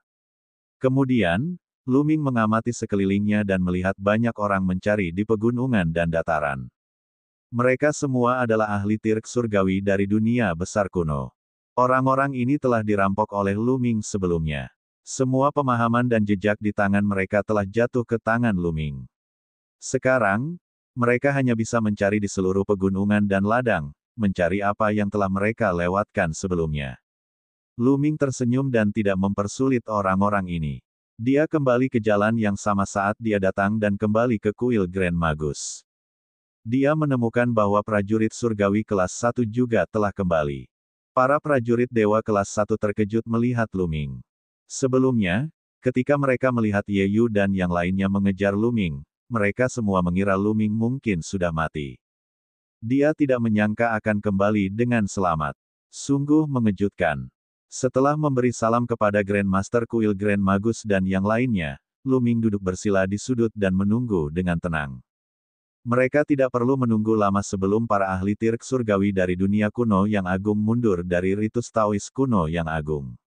Kemudian, Lu Ming mengamati sekelilingnya dan melihat banyak orang mencari di pegunungan dan dataran. Mereka semua adalah ahli tirk surgawi dari dunia besar kuno. Orang-orang ini telah dirampok oleh Lu Ming sebelumnya. Semua pemahaman dan jejak di tangan mereka telah jatuh ke tangan Lu Ming. Sekarang, mereka hanya bisa mencari di seluruh pegunungan dan ladang, mencari apa yang telah mereka lewatkan sebelumnya. Lu Ming tersenyum dan tidak mempersulit orang-orang ini. Dia kembali ke jalan yang sama saat dia datang dan kembali ke kuil Grand Magus. Dia menemukan bahwa prajurit surgawi kelas 1 juga telah kembali. Para prajurit dewa kelas 1 terkejut melihat Lu Ming. Sebelumnya, ketika mereka melihat Ye Yu dan yang lainnya mengejar Lu Ming, mereka semua mengira Lu Ming mungkin sudah mati. Dia tidak menyangka akan kembali dengan selamat. Sungguh mengejutkan. Setelah memberi salam kepada Grand Master Kuil Grand Magus dan yang lainnya, Lu Ming duduk bersila di sudut dan menunggu dengan tenang. Mereka tidak perlu menunggu lama sebelum para ahli tirk surgawi dari dunia kuno yang agung mundur dari ritus Taois kuno yang agung.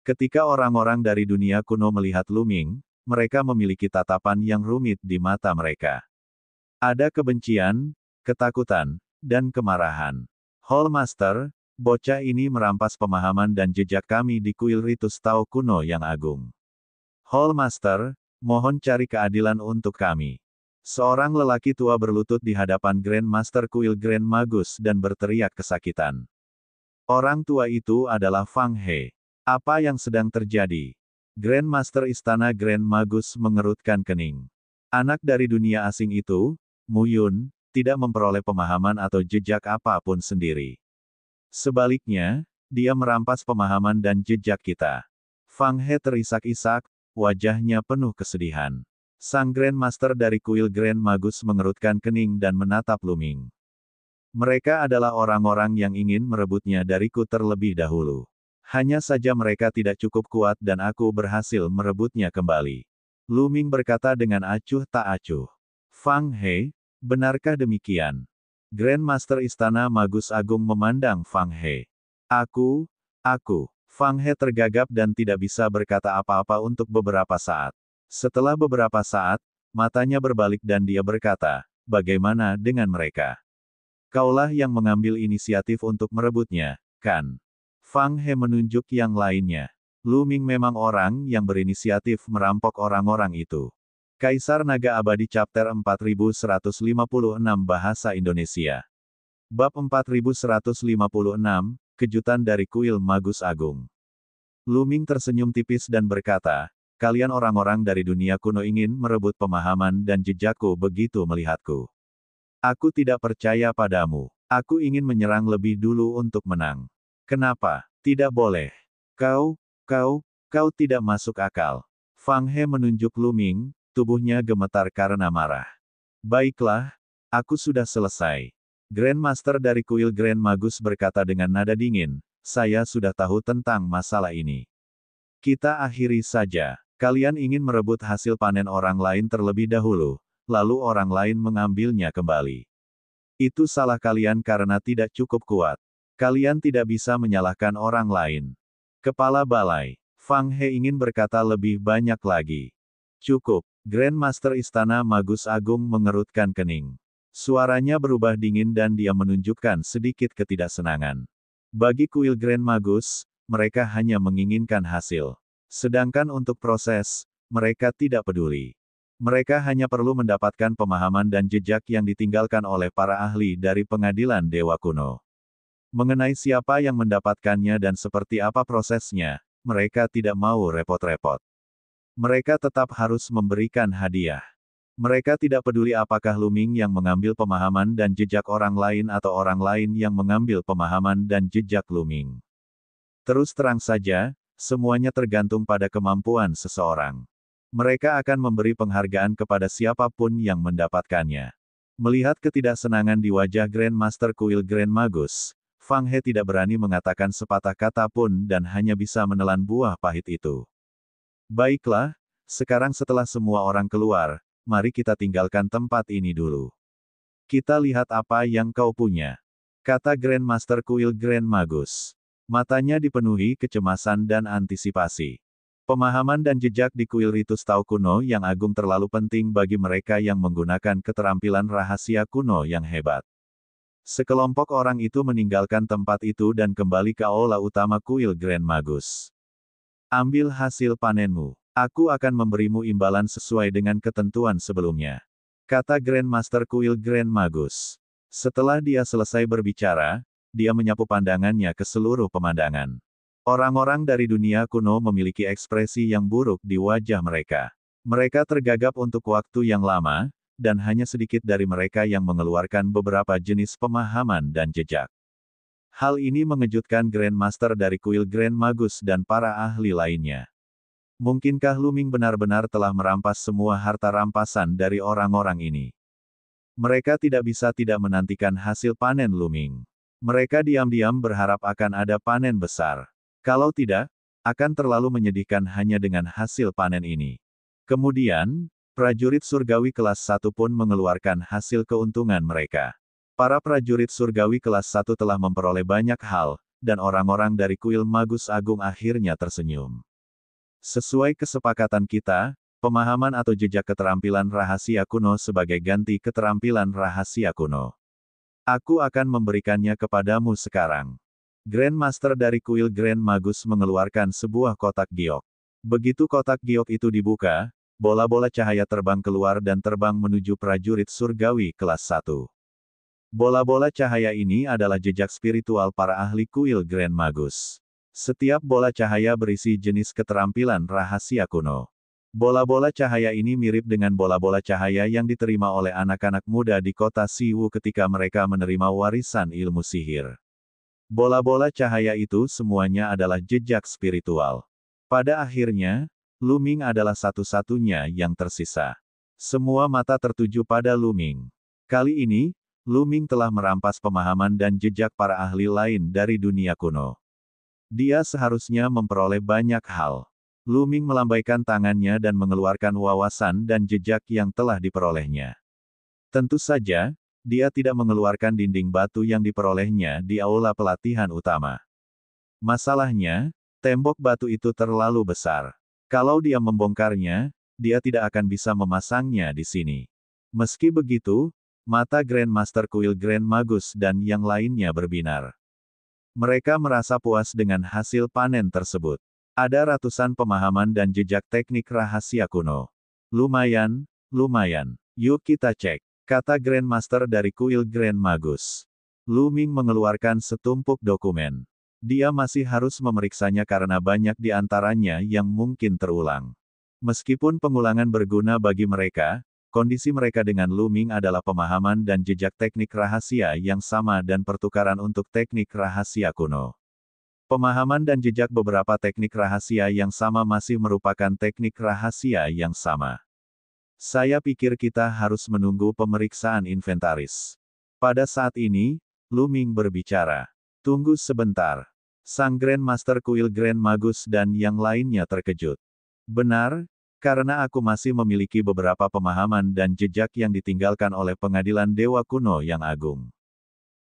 Ketika orang-orang dari dunia kuno melihat Lu Ming, mereka memiliki tatapan yang rumit di mata mereka. Ada kebencian, ketakutan, dan kemarahan. Hall Master, bocah ini merampas pemahaman dan jejak kami di kuil ritus Tao kuno yang agung. Hall Master, mohon cari keadilan untuk kami. Seorang lelaki tua berlutut di hadapan Grand Master kuil Grand Magus dan berteriak kesakitan. Orang tua itu adalah Fang He. Apa yang sedang terjadi? Grandmaster Istana Grand Magus mengerutkan kening. Anak dari dunia asing itu, Mu Yun, tidak memperoleh pemahaman atau jejak apapun sendiri. Sebaliknya, dia merampas pemahaman dan jejak kita. Fang He terisak-isak, wajahnya penuh kesedihan. Sang Grandmaster dari kuil Grand Magus mengerutkan kening dan menatap Lu Ming. Mereka adalah orang-orang yang ingin merebutnya dariku terlebih dahulu. Hanya saja mereka tidak cukup kuat dan aku berhasil merebutnya kembali. Lu Ming berkata dengan acuh tak acuh. Fang He, benarkah demikian? Grandmaster Istana Magus Agung memandang Fang He. Aku. Fang He tergagap dan tidak bisa berkata apa-apa untuk beberapa saat. Setelah beberapa saat, matanya berbalik dan dia berkata, bagaimana dengan mereka? Kaulah yang mengambil inisiatif untuk merebutnya, kan? Fang He menunjuk yang lainnya. Lu Ming memang orang yang berinisiatif merampok orang-orang itu. Kaisar Naga Abadi Chapter 4156 Bahasa Indonesia. Bab 4156, Kejutan dari Kuil Magus Agung. Lu Ming tersenyum tipis dan berkata, kalian orang-orang dari dunia kuno ingin merebut pemahaman dan jejakku begitu melihatku. Aku tidak percaya padamu. Aku ingin menyerang lebih dulu untuk menang. Kenapa? Tidak boleh. Kau tidak masuk akal. Fang He menunjuk Lu Ming, tubuhnya gemetar karena marah. Baiklah, aku sudah selesai. Grandmaster dari kuil Grand Magus berkata dengan nada dingin, saya sudah tahu tentang masalah ini. Kita akhiri saja. Kalian ingin merebut hasil panen orang lain terlebih dahulu, lalu orang lain mengambilnya kembali. Itu salah kalian karena tidak cukup kuat. Kalian tidak bisa menyalahkan orang lain. Kepala Balai. Fang He ingin berkata lebih banyak lagi. Cukup. Grandmaster Istana Magus Agung mengerutkan kening. Suaranya berubah dingin dan dia menunjukkan sedikit ketidaksenangan. Bagi kuil Grand Magus, mereka hanya menginginkan hasil. Sedangkan untuk proses, mereka tidak peduli. Mereka hanya perlu mendapatkan pemahaman dan jejak yang ditinggalkan oleh para ahli dari pengadilan Dewa Kuno. Mengenai siapa yang mendapatkannya dan seperti apa prosesnya, mereka tidak mau repot-repot. Mereka tetap harus memberikan hadiah. Mereka tidak peduli apakah Lu Ming yang mengambil pemahaman dan jejak orang lain atau orang lain yang mengambil pemahaman dan jejak Lu Ming. Terus terang saja, semuanya tergantung pada kemampuan seseorang. Mereka akan memberi penghargaan kepada siapapun yang mendapatkannya. Melihat ketidaksenangan di wajah Grandmaster Kuil Grand Magus, Fang He tidak berani mengatakan sepatah kata pun dan hanya bisa menelan buah pahit itu. Baiklah, sekarang setelah semua orang keluar, mari kita tinggalkan tempat ini dulu. Kita lihat apa yang kau punya, kata Grandmaster Kuil Grand Magus. Matanya dipenuhi kecemasan dan antisipasi. Pemahaman dan jejak di kuil ritus Tao kuno yang agung terlalu penting bagi mereka yang menggunakan keterampilan rahasia kuno yang hebat. Sekelompok orang itu meninggalkan tempat itu dan kembali ke aula utama kuil Grand Magus. Ambil hasil panenmu. Aku akan memberimu imbalan sesuai dengan ketentuan sebelumnya, kata Grandmaster Kuil Grand Magus. Setelah dia selesai berbicara, dia menyapu pandangannya ke seluruh pemandangan. Orang-orang dari dunia kuno memiliki ekspresi yang buruk di wajah mereka. Mereka tergagap untuk waktu yang lama, dan hanya sedikit dari mereka yang mengeluarkan beberapa jenis pemahaman dan jejak. Hal ini mengejutkan Grandmaster dari kuil Grand Magus dan para ahli lainnya. Mungkinkah Lu Ming benar-benar telah merampas semua harta rampasan dari orang-orang ini? Mereka tidak bisa tidak menantikan hasil panen Lu Ming. Mereka diam-diam berharap akan ada panen besar. Kalau tidak, akan terlalu menyedihkan hanya dengan hasil panen ini. Kemudian, prajurit surgawi kelas 1 pun mengeluarkan hasil keuntungan mereka. Para prajurit surgawi kelas 1 telah memperoleh banyak hal, dan orang-orang dari kuil Magus Agung akhirnya tersenyum. Sesuai kesepakatan kita, pemahaman atau jejak keterampilan rahasia kuno sebagai ganti keterampilan rahasia kuno. Aku akan memberikannya kepadamu sekarang. Grandmaster dari kuil Grand Magus mengeluarkan sebuah kotak giok. Begitu kotak giok itu dibuka, bola-bola cahaya terbang keluar dan terbang menuju prajurit surgawi kelas 1. Bola-bola cahaya ini adalah jejak spiritual para ahli kuil Grand Magus. Setiap bola cahaya berisi jenis keterampilan rahasia kuno. Bola-bola cahaya ini mirip dengan bola-bola cahaya yang diterima oleh anak-anak muda di kota Siwu ketika mereka menerima warisan ilmu sihir. Bola-bola cahaya itu semuanya adalah jejak spiritual. Pada akhirnya, Lu Ming adalah satu-satunya yang tersisa. Semua mata tertuju pada Lu Ming. Kali ini, Lu Ming telah merampas pemahaman dan jejak para ahli lain dari dunia kuno. Dia seharusnya memperoleh banyak hal. Lu Ming melambaikan tangannya dan mengeluarkan wawasan dan jejak yang telah diperolehnya. Tentu saja, dia tidak mengeluarkan dinding batu yang diperolehnya di aula pelatihan utama. Masalahnya, tembok batu itu terlalu besar. Kalau dia membongkarnya, dia tidak akan bisa memasangnya di sini. Meski begitu, mata Grandmaster Kuil Grand Magus dan yang lainnya berbinar. Mereka merasa puas dengan hasil panen tersebut. Ada ratusan pemahaman dan jejak teknik rahasia kuno. Lumayan, lumayan. Yuk kita cek, kata Grandmaster dari Kuil Grand Magus. Lu Ming mengeluarkan setumpuk dokumen. Dia masih harus memeriksanya karena banyak di antaranya yang mungkin terulang. Meskipun pengulangan berguna bagi mereka, kondisi mereka dengan Lu Ming adalah pemahaman dan jejak teknik rahasia yang sama dan pertukaran untuk teknik rahasia kuno. Pemahaman dan jejak beberapa teknik rahasia yang sama masih merupakan teknik rahasia yang sama. Saya pikir kita harus menunggu pemeriksaan inventaris. Pada saat ini, Lu Ming berbicara. Tunggu sebentar. Sang Grandmaster Kuil Grand Magus dan yang lainnya terkejut. Benar, karena aku masih memiliki beberapa pemahaman dan jejak yang ditinggalkan oleh pengadilan Dewa Kuno yang agung.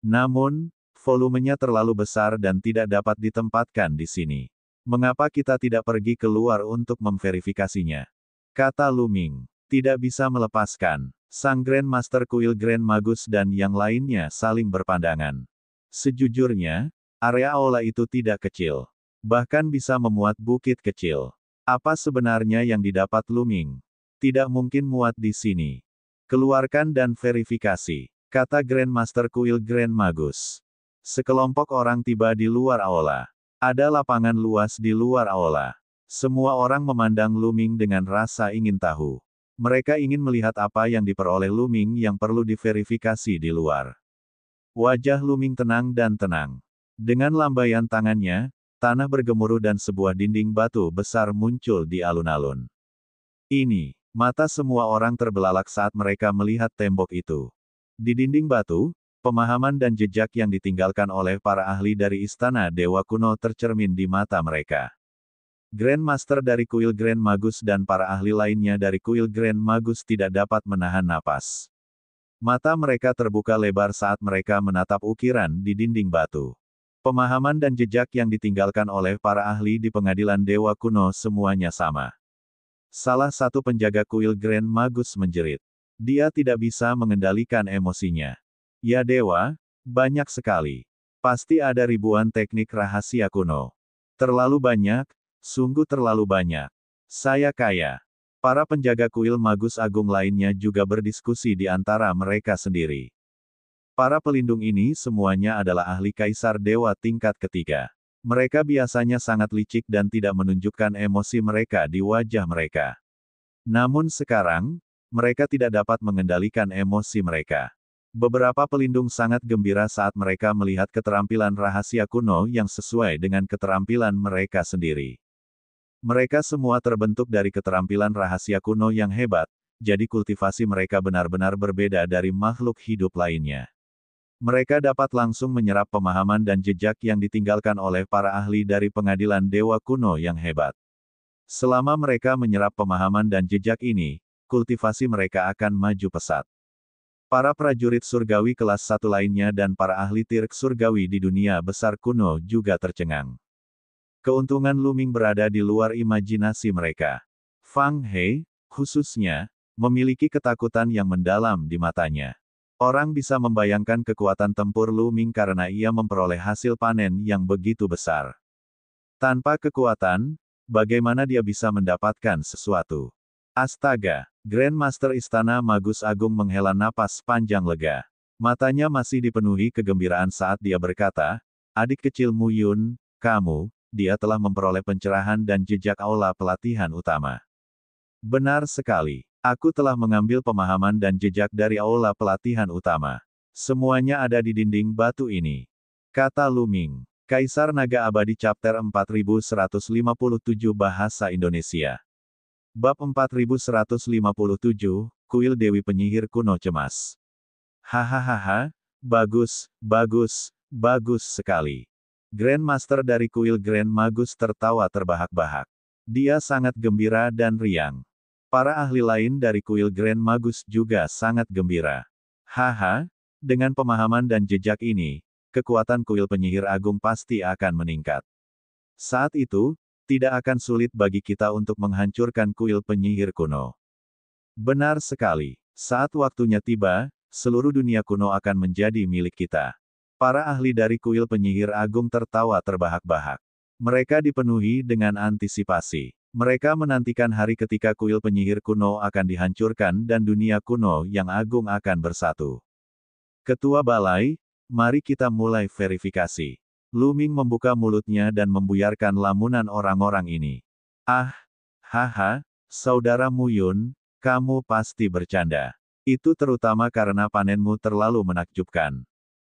Namun, volumenya terlalu besar dan tidak dapat ditempatkan di sini. Mengapa kita tidak pergi keluar untuk memverifikasinya? Kata Lu Ming. Tidak bisa melepaskan. Sang Grandmaster Kuil Grand Magus dan yang lainnya saling berpandangan. Sejujurnya, area aula itu tidak kecil. Bahkan bisa memuat bukit kecil. Apa sebenarnya yang didapat Lu Ming? Tidak mungkin muat di sini. Keluarkan dan verifikasi, kata Grandmaster Kuil Grand Magus. Sekelompok orang tiba di luar aula. Ada lapangan luas di luar aula. Semua orang memandang Lu Ming dengan rasa ingin tahu. Mereka ingin melihat apa yang diperoleh Lu Ming yang perlu diverifikasi di luar. Wajah Lu Ming tenang dan tenang. Dengan lambaian tangannya, tanah bergemuruh dan sebuah dinding batu besar muncul di alun-alun. Ini, mata semua orang terbelalak saat mereka melihat tembok itu. Di dinding batu, pemahaman dan jejak yang ditinggalkan oleh para ahli dari Istana Dewa Kuno tercermin di mata mereka. Grandmaster dari Kuil Grand Magus dan para ahli lainnya dari Kuil Grand Magus tidak dapat menahan napas. Mata mereka terbuka lebar saat mereka menatap ukiran di dinding batu. Pemahaman dan jejak yang ditinggalkan oleh para ahli di pengadilan Dewa Kuno semuanya sama. Salah satu penjaga Kuil Grand Magus menjerit. Dia tidak bisa mengendalikan emosinya. Ya Dewa, banyak sekali. Pasti ada ribuan teknik rahasia kuno. Terlalu banyak, sungguh terlalu banyak. Saya kaya. Para penjaga Kuil Magus Agung lainnya juga berdiskusi di antara mereka sendiri. Para pelindung ini semuanya adalah ahli kaisar dewa tingkat ketiga. Mereka biasanya sangat licik dan tidak menunjukkan emosi mereka di wajah mereka. Namun sekarang, mereka tidak dapat mengendalikan emosi mereka. Beberapa pelindung sangat gembira saat mereka melihat keterampilan rahasia kuno yang sesuai dengan keterampilan mereka sendiri. Mereka semua terbentuk dari keterampilan rahasia kuno yang hebat, jadi kultivasi mereka benar-benar berbeda dari makhluk hidup lainnya. Mereka dapat langsung menyerap pemahaman dan jejak yang ditinggalkan oleh para ahli dari pengadilan Dewa Kuno yang hebat. Selama mereka menyerap pemahaman dan jejak ini, kultivasi mereka akan maju pesat. Para prajurit surgawi kelas 1 lainnya dan para ahli tirk surgawi di dunia besar kuno juga tercengang. Keuntungan Lu Ming berada di luar imajinasi mereka. Fang He, khususnya, memiliki ketakutan yang mendalam di matanya. Orang bisa membayangkan kekuatan tempur Lu Ming karena ia memperoleh hasil panen yang begitu besar. Tanpa kekuatan, bagaimana dia bisa mendapatkan sesuatu? Astaga, Grandmaster Istana Magus Agung menghela napas panjang lega. Matanya masih dipenuhi kegembiraan saat dia berkata, adik kecil Mu Yun, kamu, dia telah memperoleh pencerahan dan jejak aula pelatihan utama. Benar sekali. Aku telah mengambil pemahaman dan jejak dari aula pelatihan utama. Semuanya ada di dinding batu ini. Kata Lu Ming. Kaisar Naga Abadi Chapter 4157 Bahasa Indonesia. Bab 4157, Kuil Dewi Penyihir Kuno Cemas. Hahaha, bagus, bagus, bagus sekali. Grandmaster dari kuil Grand Magus tertawa terbahak-bahak. Dia sangat gembira dan riang. Para ahli lain dari kuil Grand Magus juga sangat gembira. Haha, dengan pemahaman dan jejak ini, kekuatan kuil penyihir agung pasti akan meningkat. Saat itu, tidak akan sulit bagi kita untuk menghancurkan kuil penyihir kuno. Benar sekali. Saat waktunya tiba, seluruh dunia kuno akan menjadi milik kita. Para ahli dari kuil penyihir agung tertawa terbahak-bahak. Mereka dipenuhi dengan antisipasi. Mereka menantikan hari ketika kuil penyihir kuno akan dihancurkan dan dunia kuno yang agung akan bersatu. Ketua Balai, mari kita mulai verifikasi. Lu Ming membuka mulutnya dan membuyarkan lamunan orang-orang ini. Ah, haha, saudara Mu Yun, kamu pasti bercanda. Itu terutama karena panenmu terlalu menakjubkan.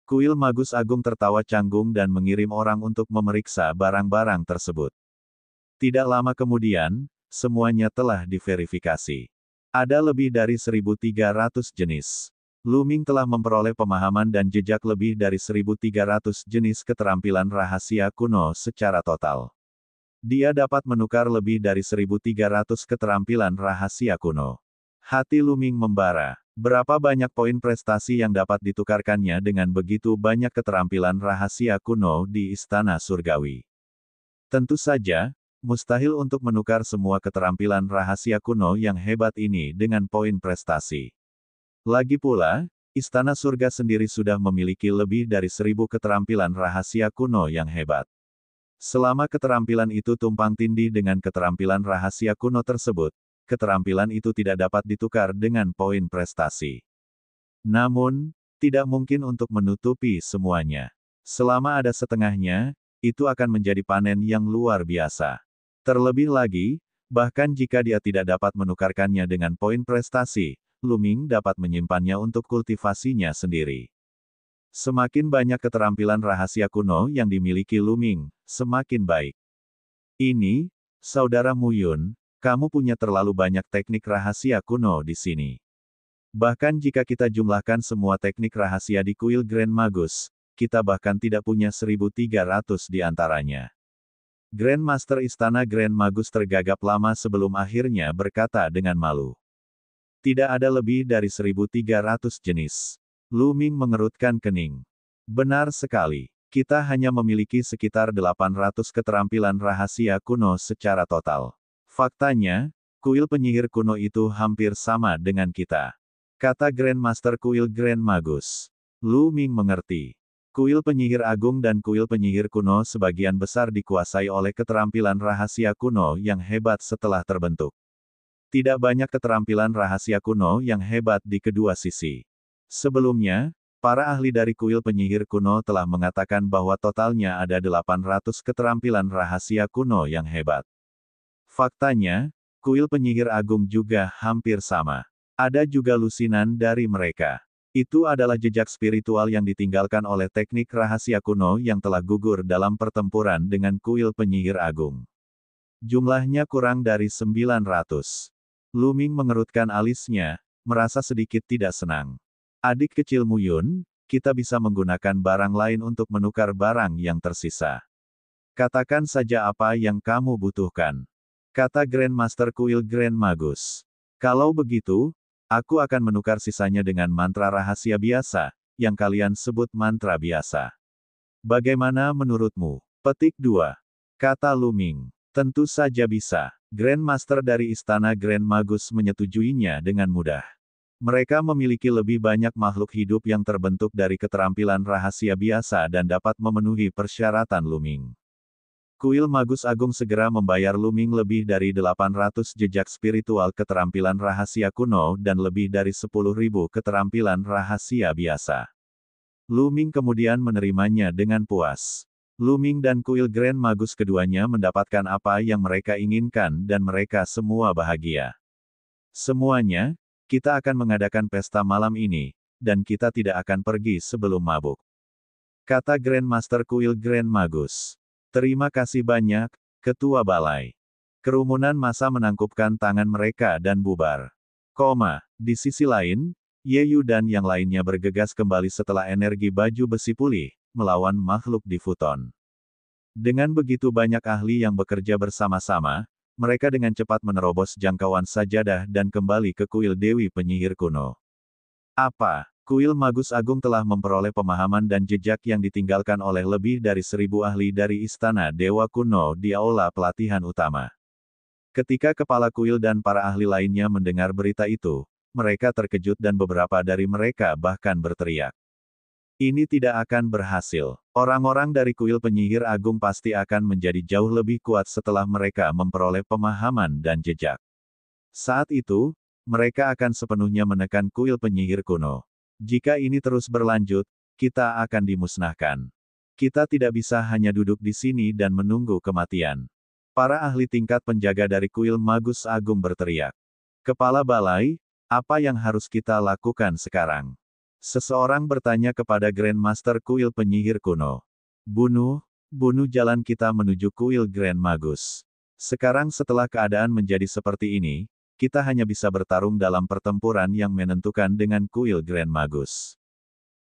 Kuil Magus Agung tertawa canggung dan mengirim orang untuk memeriksa barang-barang tersebut. Tidak lama kemudian, semuanya telah diverifikasi. Ada lebih dari 1.300 jenis. Lu Ming telah memperoleh pemahaman dan jejak lebih dari 1.300 jenis keterampilan rahasia kuno secara total. Dia dapat menukar lebih dari 1.300 keterampilan rahasia kuno. Hati Lu Ming membara. Berapa banyak poin prestasi yang dapat ditukarkannya dengan begitu banyak keterampilan rahasia kuno di Istana Surgawi? Tentu saja, mustahil untuk menukar semua keterampilan rahasia kuno yang hebat ini dengan poin prestasi. Lagi pula, Istana Surga sendiri sudah memiliki lebih dari 1.000 keterampilan rahasia kuno yang hebat. Selama keterampilan itu tumpang tindih dengan keterampilan rahasia kuno tersebut, keterampilan itu tidak dapat ditukar dengan poin prestasi. Namun, tidak mungkin untuk menutupi semuanya. Selama ada setengahnya, itu akan menjadi panen yang luar biasa. Terlebih lagi, bahkan jika dia tidak dapat menukarkannya dengan poin prestasi, Lu Ming dapat menyimpannya untuk kultivasinya sendiri. Semakin banyak keterampilan rahasia kuno yang dimiliki Lu Ming, semakin baik. Ini, saudara Mu Yun, kamu punya terlalu banyak teknik rahasia kuno di sini. Bahkan jika kita jumlahkan semua teknik rahasia di kuil Grand Magus, kita bahkan tidak punya 1.300 di antaranya. Grandmaster Istana Grand Magus tergagap lama sebelum akhirnya berkata dengan malu. Tidak ada lebih dari 1.300 jenis. Lu Ming mengerutkan kening. Benar sekali. Kita hanya memiliki sekitar 800 keterampilan rahasia kuno secara total. Faktanya, kuil penyihir kuno itu hampir sama dengan kita. Kata Grandmaster kuil Grand Magus. Lu Ming mengerti. Kuil penyihir agung dan kuil penyihir kuno sebagian besar dikuasai oleh keterampilan rahasia kuno yang hebat setelah terbentuk. Tidak banyak keterampilan rahasia kuno yang hebat di kedua sisi. Sebelumnya, para ahli dari kuil penyihir kuno telah mengatakan bahwa totalnya ada 800 keterampilan rahasia kuno yang hebat. Faktanya, kuil penyihir agung juga hampir sama. Ada juga lusinan dari mereka. Itu adalah jejak spiritual yang ditinggalkan oleh teknik rahasia kuno yang telah gugur dalam pertempuran dengan kuil penyihir agung. Jumlahnya kurang dari 900. Lu Ming mengerutkan alisnya, merasa sedikit tidak senang. Adik kecil Mu Yun, kita bisa menggunakan barang lain untuk menukar barang yang tersisa. Katakan saja apa yang kamu butuhkan. Kata Grandmaster kuil Grand Magus. Kalau begitu, aku akan menukar sisanya dengan mantra rahasia biasa, yang kalian sebut mantra biasa. Bagaimana menurutmu? Petik 2. Kata Lu Ming. Tentu saja bisa. Grandmaster dari Istana Grand Magus menyetujuinya dengan mudah. Mereka memiliki lebih banyak makhluk hidup yang terbentuk dari keterampilan rahasia biasa dan dapat memenuhi persyaratan Lu Ming. Kuil Magus Agung segera membayar Lu Ming lebih dari 800 jejak spiritual keterampilan rahasia kuno dan lebih dari 10.000 keterampilan rahasia biasa. Lu Ming kemudian menerimanya dengan puas. Lu Ming dan kuil Grand Magus keduanya mendapatkan apa yang mereka inginkan dan mereka semua bahagia. Semuanya, kita akan mengadakan pesta malam ini, dan kita tidak akan pergi sebelum mabuk. Kata Grand Master Kuil Grand Magus. Terima kasih banyak, Ketua Balai. Kerumunan massa menangkupkan tangan mereka dan bubar. Di sisi lain, Ye Yu dan yang lainnya bergegas kembali setelah energi baju besi pulih, melawan makhluk di futon. Dengan begitu banyak ahli yang bekerja bersama-sama, mereka dengan cepat menerobos jangkauan sajadah dan kembali ke kuil Dewi Penyihir kuno. Apa? Kuil Magus Agung telah memperoleh pemahaman dan jejak yang ditinggalkan oleh lebih dari 1000 ahli dari Istana Dewa Kuno di aula pelatihan utama. Ketika kepala kuil dan para ahli lainnya mendengar berita itu, mereka terkejut dan beberapa dari mereka bahkan berteriak. Ini tidak akan berhasil. Orang-orang dari kuil penyihir agung pasti akan menjadi jauh lebih kuat setelah mereka memperoleh pemahaman dan jejak. Saat itu, mereka akan sepenuhnya menekan kuil penyihir kuno. Jika ini terus berlanjut, kita akan dimusnahkan. Kita tidak bisa hanya duduk di sini dan menunggu kematian. Para ahli tingkat penjaga dari kuil Magus Agung berteriak. Kepala Balai, apa yang harus kita lakukan sekarang? Seseorang bertanya kepada Grand Master Kuil Penyihir Kuno. Bunuh jalan kita menuju Kuil Grand Magus. Sekarang setelah keadaan menjadi seperti ini, kita hanya bisa bertarung dalam pertempuran yang menentukan dengan Kuil Grand Magus.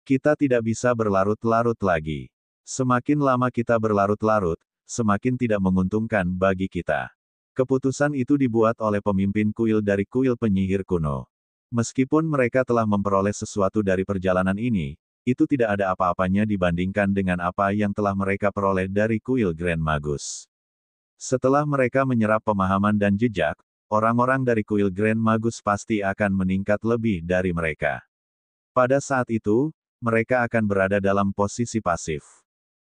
Kita tidak bisa berlarut-larut lagi. Semakin lama kita berlarut-larut, semakin tidak menguntungkan bagi kita. Keputusan itu dibuat oleh pemimpin kuil dari Kuil Penyihir Kuno. Meskipun mereka telah memperoleh sesuatu dari perjalanan ini, itu tidak ada apa-apanya dibandingkan dengan apa yang telah mereka peroleh dari kuil Grand Magus. Setelah mereka menyerap pemahaman dan jejak, orang-orang dari kuil Grand Magus pasti akan meningkat lebih dari mereka. Pada saat itu, mereka akan berada dalam posisi pasif.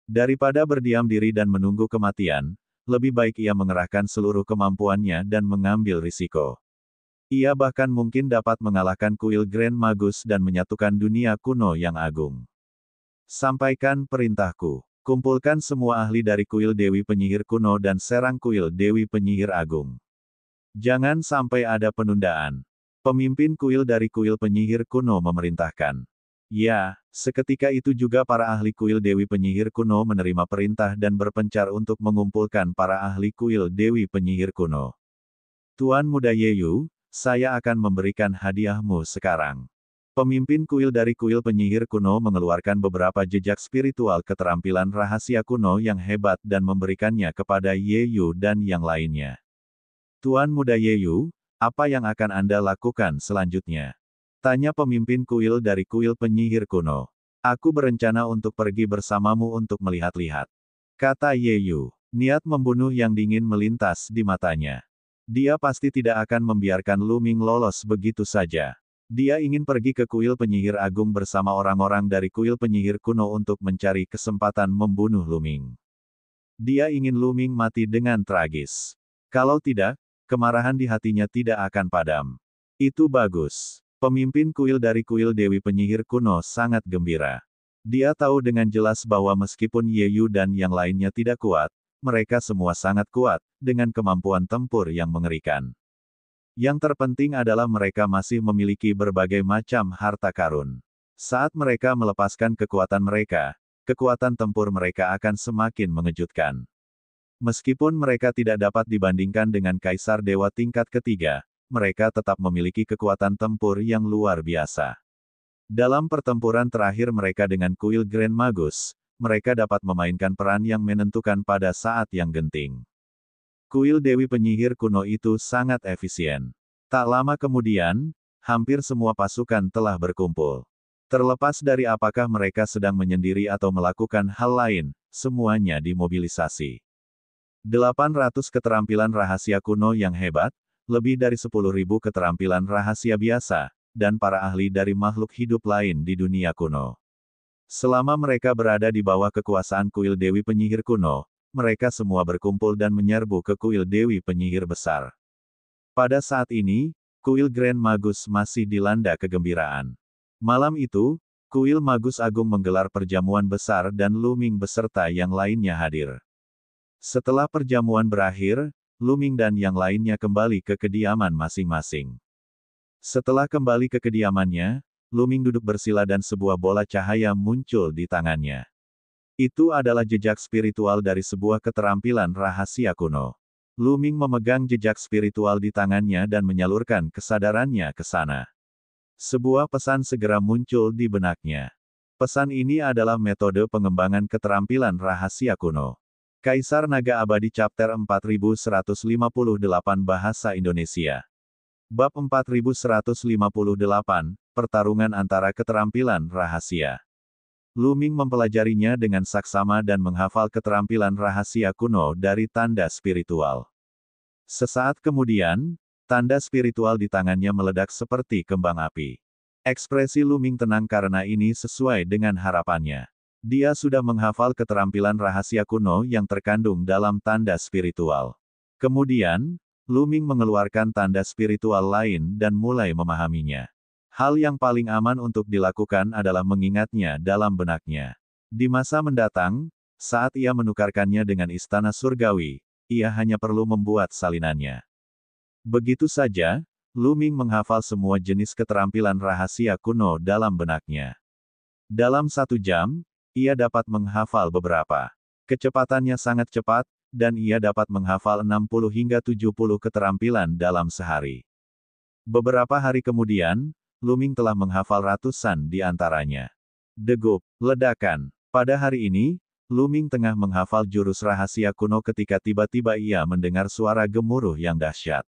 Daripada berdiam diri dan menunggu kematian, lebih baik ia mengerahkan seluruh kemampuannya dan mengambil risiko. Ia bahkan mungkin dapat mengalahkan kuil Grand Magus dan menyatukan dunia kuno yang agung. Sampaikan perintahku. Kumpulkan semua ahli dari kuil Dewi Penyihir Kuno dan serang kuil Dewi Penyihir Agung. Jangan sampai ada penundaan. Pemimpin kuil dari kuil Penyihir Kuno memerintahkan. Ya, seketika itu juga para ahli kuil Dewi Penyihir Kuno menerima perintah dan berpencar untuk mengumpulkan para ahli kuil Dewi Penyihir Kuno. Tuan Muda Ye Yu, saya akan memberikan hadiahmu sekarang. Pemimpin kuil dari kuil penyihir kuno mengeluarkan beberapa jejak spiritual keterampilan rahasia kuno yang hebat dan memberikannya kepada Ye Yu dan yang lainnya. Tuan Muda Ye Yu, apa yang akan Anda lakukan selanjutnya? Tanya pemimpin kuil dari kuil penyihir kuno. Aku berencana untuk pergi bersamamu untuk melihat-lihat. Kata Ye Yu. Niat membunuh yang dingin melintas di matanya. Dia pasti tidak akan membiarkan Lu Ming lolos begitu saja. Dia ingin pergi ke kuil penyihir agung bersama orang-orang dari kuil penyihir kuno untuk mencari kesempatan membunuh Lu Ming. Dia ingin Lu Ming mati dengan tragis. Kalau tidak, kemarahan di hatinya tidak akan padam. Itu bagus. Pemimpin kuil dari kuil Dewi Penyihir Kuno sangat gembira. Dia tahu dengan jelas bahwa meskipun Ye Yu dan yang lainnya tidak kuat, mereka semua sangat kuat, dengan kemampuan tempur yang mengerikan. Yang terpenting adalah mereka masih memiliki berbagai macam harta karun. Saat mereka melepaskan kekuatan mereka, kekuatan tempur mereka akan semakin mengejutkan. Meskipun mereka tidak dapat dibandingkan dengan Kaisar Dewa tingkat ketiga, mereka tetap memiliki kekuatan tempur yang luar biasa. Dalam pertempuran terakhir mereka dengan kuil Grand Magus, mereka dapat memainkan peran yang menentukan pada saat yang genting. Kuil Dewi Penyihir Kuno itu sangat efisien. Tak lama kemudian, hampir semua pasukan telah berkumpul. Terlepas dari apakah mereka sedang menyendiri atau melakukan hal lain, semuanya dimobilisasi. 800 keterampilan rahasia kuno yang hebat, lebih dari 10.000 keterampilan rahasia biasa, dan para ahli dari makhluk hidup lain di dunia kuno. Selama mereka berada di bawah kekuasaan kuil Dewi Penyihir Kuno, mereka semua berkumpul dan menyerbu ke kuil Dewi Penyihir Besar. Pada saat ini, kuil Grand Magus masih dilanda kegembiraan. Malam itu, Kuil Magus Agung menggelar perjamuan besar dan Lu Ming beserta yang lainnya hadir. Setelah perjamuan berakhir, Lu Ming dan yang lainnya kembali ke kediaman masing-masing. Setelah kembali ke kediamannya, Lu Ming duduk bersila dan sebuah bola cahaya muncul di tangannya. Itu adalah jejak spiritual dari sebuah keterampilan rahasia kuno. Lu Ming memegang jejak spiritual di tangannya dan menyalurkan kesadarannya ke sana. Sebuah pesan segera muncul di benaknya. Pesan ini adalah metode pengembangan keterampilan rahasia kuno. Kaisar Naga Abadi Chapter 4158 Bahasa Indonesia. Bab 4158, Pertarungan antara keterampilan rahasia. Lu Ming mempelajarinya dengan saksama dan menghafal keterampilan rahasia kuno dari tanda spiritual. Sesaat kemudian, tanda spiritual di tangannya meledak seperti kembang api. Ekspresi Lu Ming tenang karena ini sesuai dengan harapannya. Dia sudah menghafal keterampilan rahasia kuno yang terkandung dalam tanda spiritual. Kemudian, Lu Ming mengeluarkan tanda spiritual lain dan mulai memahaminya. Hal yang paling aman untuk dilakukan adalah mengingatnya dalam benaknya. Di masa mendatang, saat ia menukarkannya dengan istana surgawi, ia hanya perlu membuat salinannya. Begitu saja, Lu Ming menghafal semua jenis keterampilan rahasia kuno dalam benaknya. Dalam 1 jam, ia dapat menghafal beberapa. Kecepatannya sangat cepat, dan ia dapat menghafal 60 hingga 70 keterampilan dalam sehari. Beberapa hari kemudian, Lu Ming telah menghafal ratusan di antaranya. Degup, ledakan. Pada hari ini, Lu Ming tengah menghafal jurus rahasia kuno ketika tiba-tiba ia mendengar suara gemuruh yang dahsyat.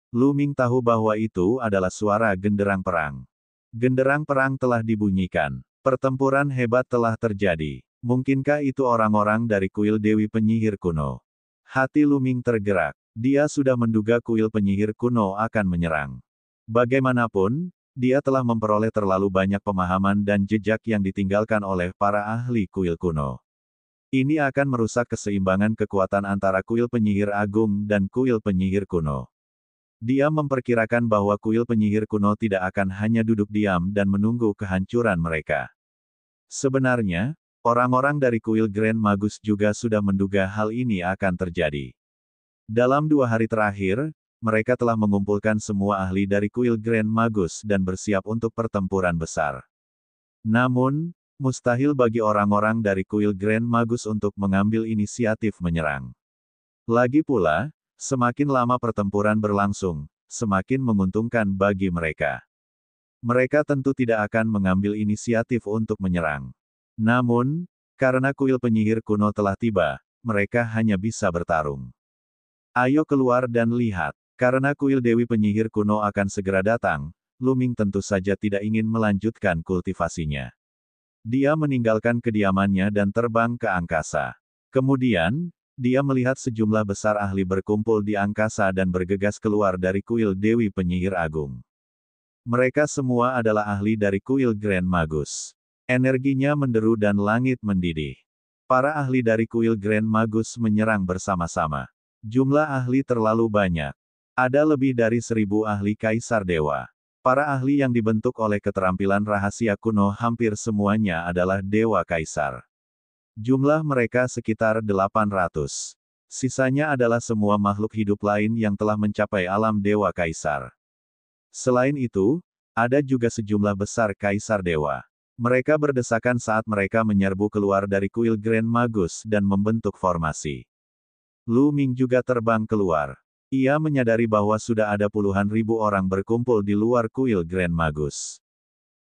Lu Ming tahu bahwa itu adalah suara genderang perang. Genderang perang telah dibunyikan. Pertempuran hebat telah terjadi. Mungkinkah itu orang-orang dari kuil Dewi Penyihir kuno? Hati Lu Ming tergerak. Dia sudah menduga kuil penyihir kuno akan menyerang. Bagaimanapun, dia telah memperoleh terlalu banyak pemahaman dan jejak yang ditinggalkan oleh para ahli kuil kuno. Ini akan merusak keseimbangan kekuatan antara kuil penyihir agung dan kuil penyihir kuno. Dia memperkirakan bahwa kuil penyihir kuno tidak akan hanya duduk diam dan menunggu kehancuran mereka. Sebenarnya, orang-orang dari kuil Grand Magus juga sudah menduga hal ini akan terjadi. Dalam 2 hari terakhir, mereka telah mengumpulkan semua ahli dari kuil Grand Magus dan bersiap untuk pertempuran besar. Namun, mustahil bagi orang-orang dari kuil Grand Magus untuk mengambil inisiatif menyerang. Lagi pula, semakin lama pertempuran berlangsung, semakin menguntungkan bagi mereka. Mereka tentu tidak akan mengambil inisiatif untuk menyerang. Namun, karena kuil penyihir kuno telah tiba, mereka hanya bisa bertarung. Ayo keluar dan lihat. Karena kuil Dewi Penyihir kuno akan segera datang, Lu Ming tentu saja tidak ingin melanjutkan kultivasinya. Dia meninggalkan kediamannya dan terbang ke angkasa. Kemudian, dia melihat sejumlah besar ahli berkumpul di angkasa dan bergegas keluar dari kuil Dewi Penyihir Agung. Mereka semua adalah ahli dari kuil Grand Magus. Energinya menderu dan langit mendidih. Para ahli dari kuil Grand Magus menyerang bersama-sama. Jumlah ahli terlalu banyak. Ada lebih dari 1000 ahli Kaisar Dewa. Para ahli yang dibentuk oleh keterampilan rahasia kuno hampir semuanya adalah Dewa Kaisar. Jumlah mereka sekitar 800. Sisanya adalah semua makhluk hidup lain yang telah mencapai alam Dewa Kaisar. Selain itu, ada juga sejumlah besar Kaisar Dewa. Mereka berdesakan saat mereka menyerbu keluar dari kuil Grand Magus dan membentuk formasi. Lu Ming juga terbang keluar. Ia menyadari bahwa sudah ada puluhan ribu orang berkumpul di luar kuil Grand Magus.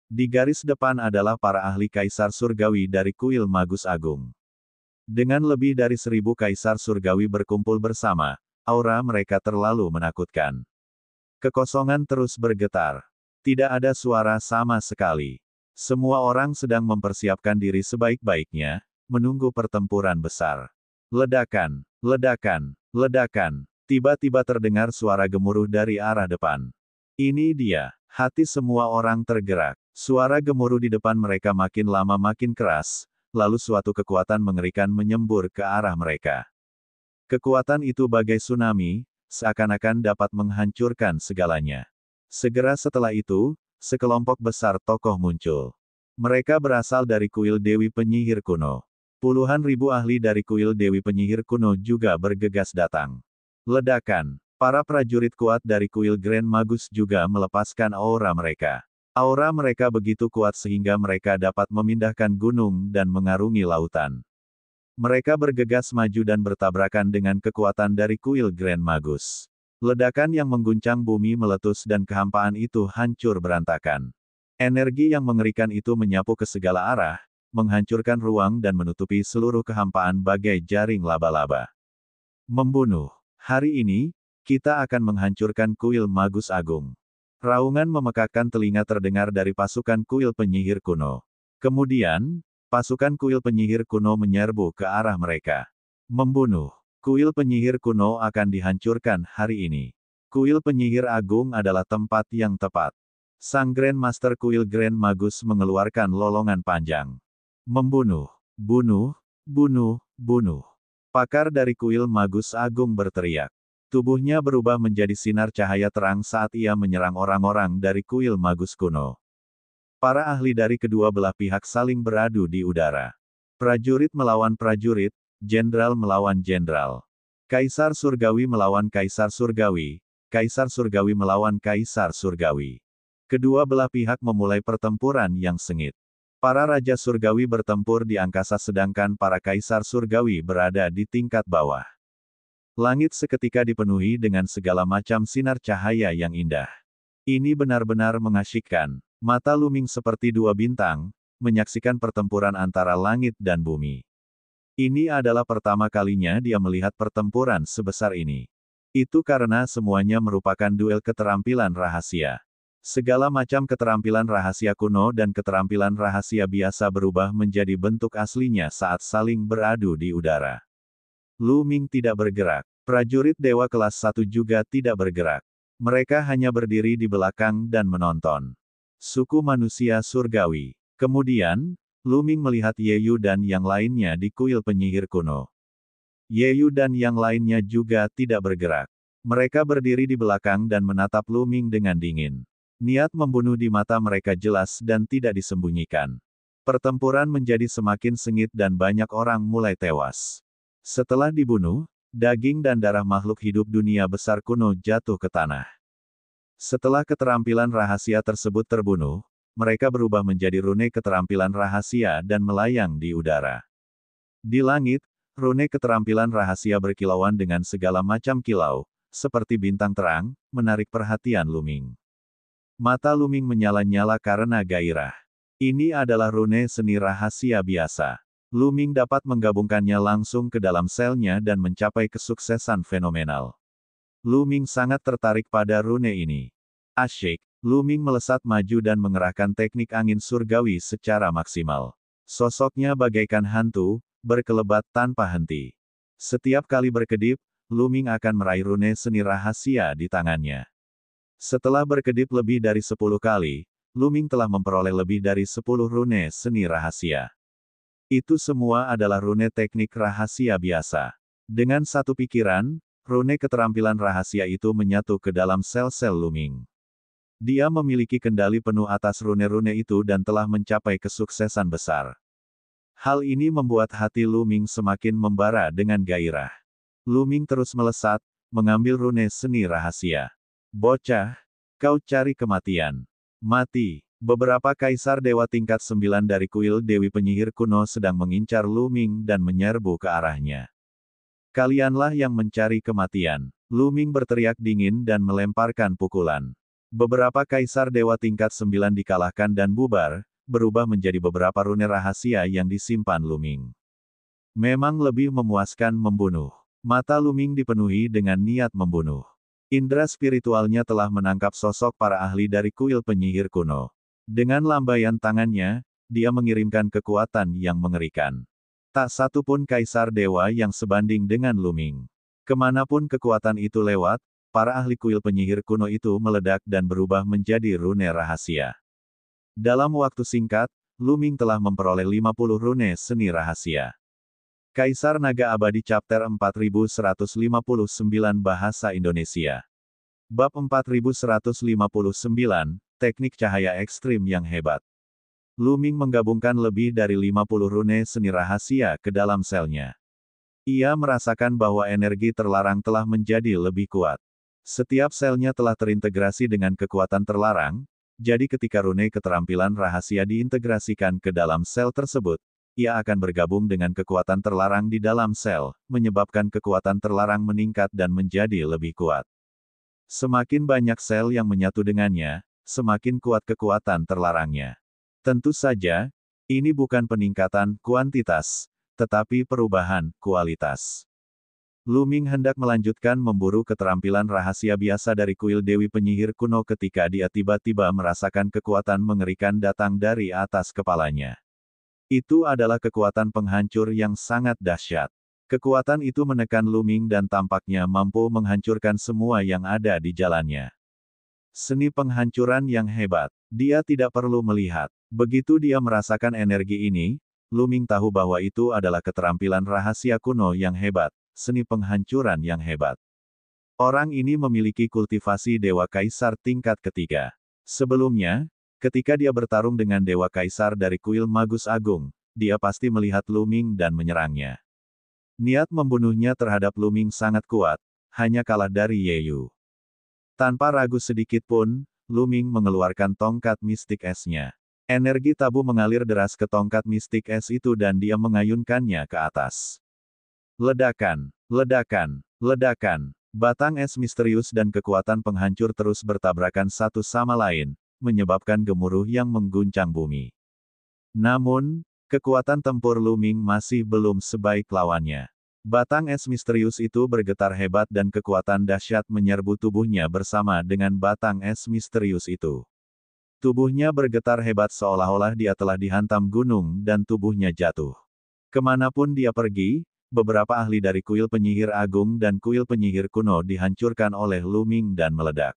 Di garis depan adalah para ahli Kaisar Surgawi dari kuil Magus Agung. Dengan lebih dari 1000 Kaisar Surgawi berkumpul bersama, aura mereka terlalu menakutkan. Kekosongan terus bergetar. Tidak ada suara sama sekali. Semua orang sedang mempersiapkan diri sebaik-baiknya, menunggu pertempuran besar. Ledakan, ledakan, ledakan. Tiba-tiba terdengar suara gemuruh dari arah depan. Ini dia. Hati semua orang tergerak. Suara gemuruh di depan mereka makin lama makin keras, lalu suatu kekuatan mengerikan menyembur ke arah mereka. Kekuatan itu bagai tsunami, seakan-akan dapat menghancurkan segalanya. Segera setelah itu, sekelompok besar tokoh muncul. Mereka berasal dari kuil Dewi Penyihir kuno. Puluhan ribu ahli dari kuil Dewi Penyihir kuno juga bergegas datang. Ledakan. Para prajurit kuat dari kuil Grand Magus juga melepaskan aura mereka. Aura mereka begitu kuat sehingga mereka dapat memindahkan gunung dan mengarungi lautan. Mereka bergegas maju dan bertabrakan dengan kekuatan dari kuil Grand Magus. Ledakan yang mengguncang bumi meletus dan kehampaan itu hancur berantakan. Energi yang mengerikan itu menyapu ke segala arah, menghancurkan ruang dan menutupi seluruh kehampaan bagai jaring laba-laba. Membunuh. Hari ini, kita akan menghancurkan kuil Magus Agung. Raungan memekakkan telinga terdengar dari pasukan kuil penyihir kuno. Kemudian, pasukan kuil penyihir kuno menyerbu ke arah mereka. Membunuh. Kuil penyihir kuno akan dihancurkan hari ini. Kuil penyihir agung adalah tempat yang tepat. Sang Grand Master kuil Grand Magus mengeluarkan lolongan panjang. Membunuh. Bunuh. Bunuh. Bunuh. Pakar dari kuil Magus Agung berteriak. Tubuhnya berubah menjadi sinar cahaya terang saat ia menyerang orang-orang dari kuil Magus kuno. Para ahli dari kedua belah pihak saling beradu di udara. Prajurit melawan prajurit, jenderal melawan jenderal. Kaisar Surgawi melawan Kaisar Surgawi, Kaisar Surgawi melawan Kaisar Surgawi. Kedua belah pihak memulai pertempuran yang sengit. Para Raja Surgawi bertempur di angkasa sedangkan para Kaisar Surgawi berada di tingkat bawah. Langit seketika dipenuhi dengan segala macam sinar cahaya yang indah. Ini benar-benar mengasyikkan. Mata Luming seperti dua bintang, menyaksikan pertempuran antara langit dan bumi. Ini adalah pertama kalinya dia melihat pertempuran sebesar ini. Itu karena semuanya merupakan duel keterampilan rahasia. Segala macam keterampilan rahasia kuno dan keterampilan rahasia biasa berubah menjadi bentuk aslinya saat saling beradu di udara. Luming tidak bergerak. Prajurit dewa kelas 1 juga tidak bergerak. Mereka hanya berdiri di belakang dan menonton. Suku manusia surgawi. Kemudian, Luming melihat Yeyu dan yang lainnya di kuil penyihir kuno. Yeyu dan yang lainnya juga tidak bergerak. Mereka berdiri di belakang dan menatap Luming dengan dingin. Niat membunuh di mata mereka jelas dan tidak disembunyikan. Pertempuran menjadi semakin sengit dan banyak orang mulai tewas. Setelah dibunuh, daging dan darah makhluk hidup dunia besar kuno jatuh ke tanah. Setelah keterampilan rahasia tersebut terbunuh, mereka berubah menjadi rune keterampilan rahasia dan melayang di udara. Di langit, rune keterampilan rahasia berkilauan dengan segala macam kilau, seperti bintang terang, menarik perhatian Luming. Mata Luming menyala-nyala karena gairah. Ini adalah rune seni rahasia biasa. Luming dapat menggabungkannya langsung ke dalam selnya dan mencapai kesuksesan fenomenal. Luming sangat tertarik pada rune ini. Asyik, Luming melesat maju dan mengerahkan teknik angin surgawi secara maksimal. Sosoknya bagaikan hantu, berkelebat tanpa henti. Setiap kali berkedip, Luming akan meraih rune seni rahasia di tangannya. Setelah berkedip lebih dari 10 kali, Luming telah memperoleh lebih dari 10 rune seni rahasia. Itu semua adalah rune teknik rahasia biasa. Dengan satu pikiran, rune keterampilan rahasia itu menyatu ke dalam sel-sel Luming. Dia memiliki kendali penuh atas rune-rune itu dan telah mencapai kesuksesan besar. Hal ini membuat hati Luming semakin membara dengan gairah. Luming terus melesat, mengambil rune seni rahasia. Bocah, kau cari kematian. Mati. Beberapa kaisar dewa tingkat 9 dari kuil Dewi Penyihir kuno sedang mengincar Luming dan menyerbu ke arahnya. Kalianlah yang mencari kematian. Luming berteriak dingin dan melemparkan pukulan. Beberapa kaisar dewa tingkat 9 dikalahkan dan bubar, berubah menjadi beberapa rune rahasia yang disimpan Luming. Memang lebih memuaskan membunuh. Mata Luming dipenuhi dengan niat membunuh. Indra spiritualnya telah menangkap sosok para ahli dari kuil penyihir kuno. Dengan lambaian tangannya, dia mengirimkan kekuatan yang mengerikan. Tak satu pun kaisar dewa yang sebanding dengan Luming. Kemanapun kekuatan itu lewat, para ahli kuil penyihir kuno itu meledak dan berubah menjadi rune rahasia. Dalam waktu singkat, Luming telah memperoleh 50 rune seni rahasia. Kaisar Naga Abadi Chapter 4159 Bahasa Indonesia. Bab 4159, Teknik Cahaya Ekstrim yang Hebat. Lu Ming menggabungkan lebih dari 50 rune seni rahasia ke dalam selnya. Ia merasakan bahwa energi terlarang telah menjadi lebih kuat. Setiap selnya telah terintegrasi dengan kekuatan terlarang, jadi ketika rune keterampilan rahasia diintegrasikan ke dalam sel tersebut, ia akan bergabung dengan kekuatan terlarang di dalam sel, menyebabkan kekuatan terlarang meningkat dan menjadi lebih kuat. Semakin banyak sel yang menyatu dengannya, semakin kuat kekuatan terlarangnya. Tentu saja, ini bukan peningkatan kuantitas, tetapi perubahan kualitas. Lu Ming hendak melanjutkan memburu keterampilan rahasia biasa dari kuil Dewi Penyihir kuno ketika dia tiba-tiba merasakan kekuatan mengerikan datang dari atas kepalanya. Itu adalah kekuatan penghancur yang sangat dahsyat. Kekuatan itu menekan Lu Ming dan tampaknya mampu menghancurkan semua yang ada di jalannya. Seni penghancuran yang hebat. Dia tidak perlu melihat. Begitu dia merasakan energi ini, Lu Ming tahu bahwa itu adalah keterampilan rahasia kuno yang hebat, seni penghancuran yang hebat. Orang ini memiliki kultivasi Dewa Kaisar tingkat ketiga. Sebelumnya, ketika dia bertarung dengan Dewa Kaisar dari kuil Magus Agung, dia pasti melihat Lu Ming dan menyerangnya. Niat membunuhnya terhadap Lu Ming sangat kuat, hanya kalah dari Ye Yu. Tanpa ragu sedikit pun, Lu Ming mengeluarkan tongkat mistik esnya. Energi tabu mengalir deras ke tongkat mistik es itu dan dia mengayunkannya ke atas. Ledakan, ledakan, ledakan. Batang es misterius dan kekuatan penghancur terus bertabrakan satu sama lain, menyebabkan gemuruh yang mengguncang bumi. Namun, kekuatan tempur Lu Ming masih belum sebaik lawannya. Batang es misterius itu bergetar hebat dan kekuatan dahsyat menyerbu tubuhnya bersama dengan batang es misterius itu. Tubuhnya bergetar hebat seolah-olah dia telah dihantam gunung dan tubuhnya jatuh. Kemanapun dia pergi, beberapa ahli dari kuil penyihir agung dan kuil penyihir kuno dihancurkan oleh Lu Ming dan meledak.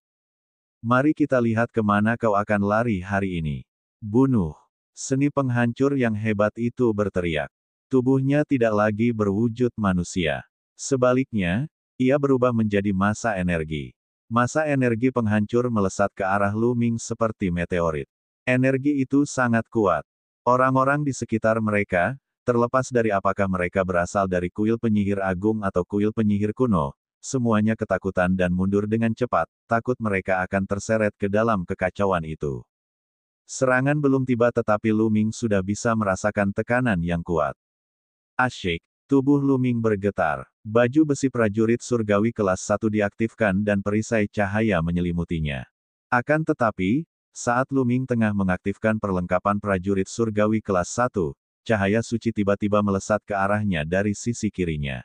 Mari kita lihat kemana kau akan lari hari ini. Bunuh. Seni penghancur yang hebat itu berteriak. Tubuhnya tidak lagi berwujud manusia. Sebaliknya, ia berubah menjadi massa energi. Massa energi penghancur melesat ke arah Lu Ming seperti meteorit. Energi itu sangat kuat. Orang-orang di sekitar mereka, terlepas dari apakah mereka berasal dari kuil penyihir agung atau kuil penyihir kuno, semuanya ketakutan dan mundur dengan cepat, takut mereka akan terseret ke dalam kekacauan itu. Serangan belum tiba tetapi Lu Ming sudah bisa merasakan tekanan yang kuat. Asyik, tubuh Lu Ming bergetar, baju besi prajurit surgawi kelas 1 diaktifkan dan perisai cahaya menyelimutinya. Akan tetapi, saat Lu Ming tengah mengaktifkan perlengkapan prajurit surgawi kelas 1, cahaya suci tiba-tiba melesat ke arahnya dari sisi kirinya.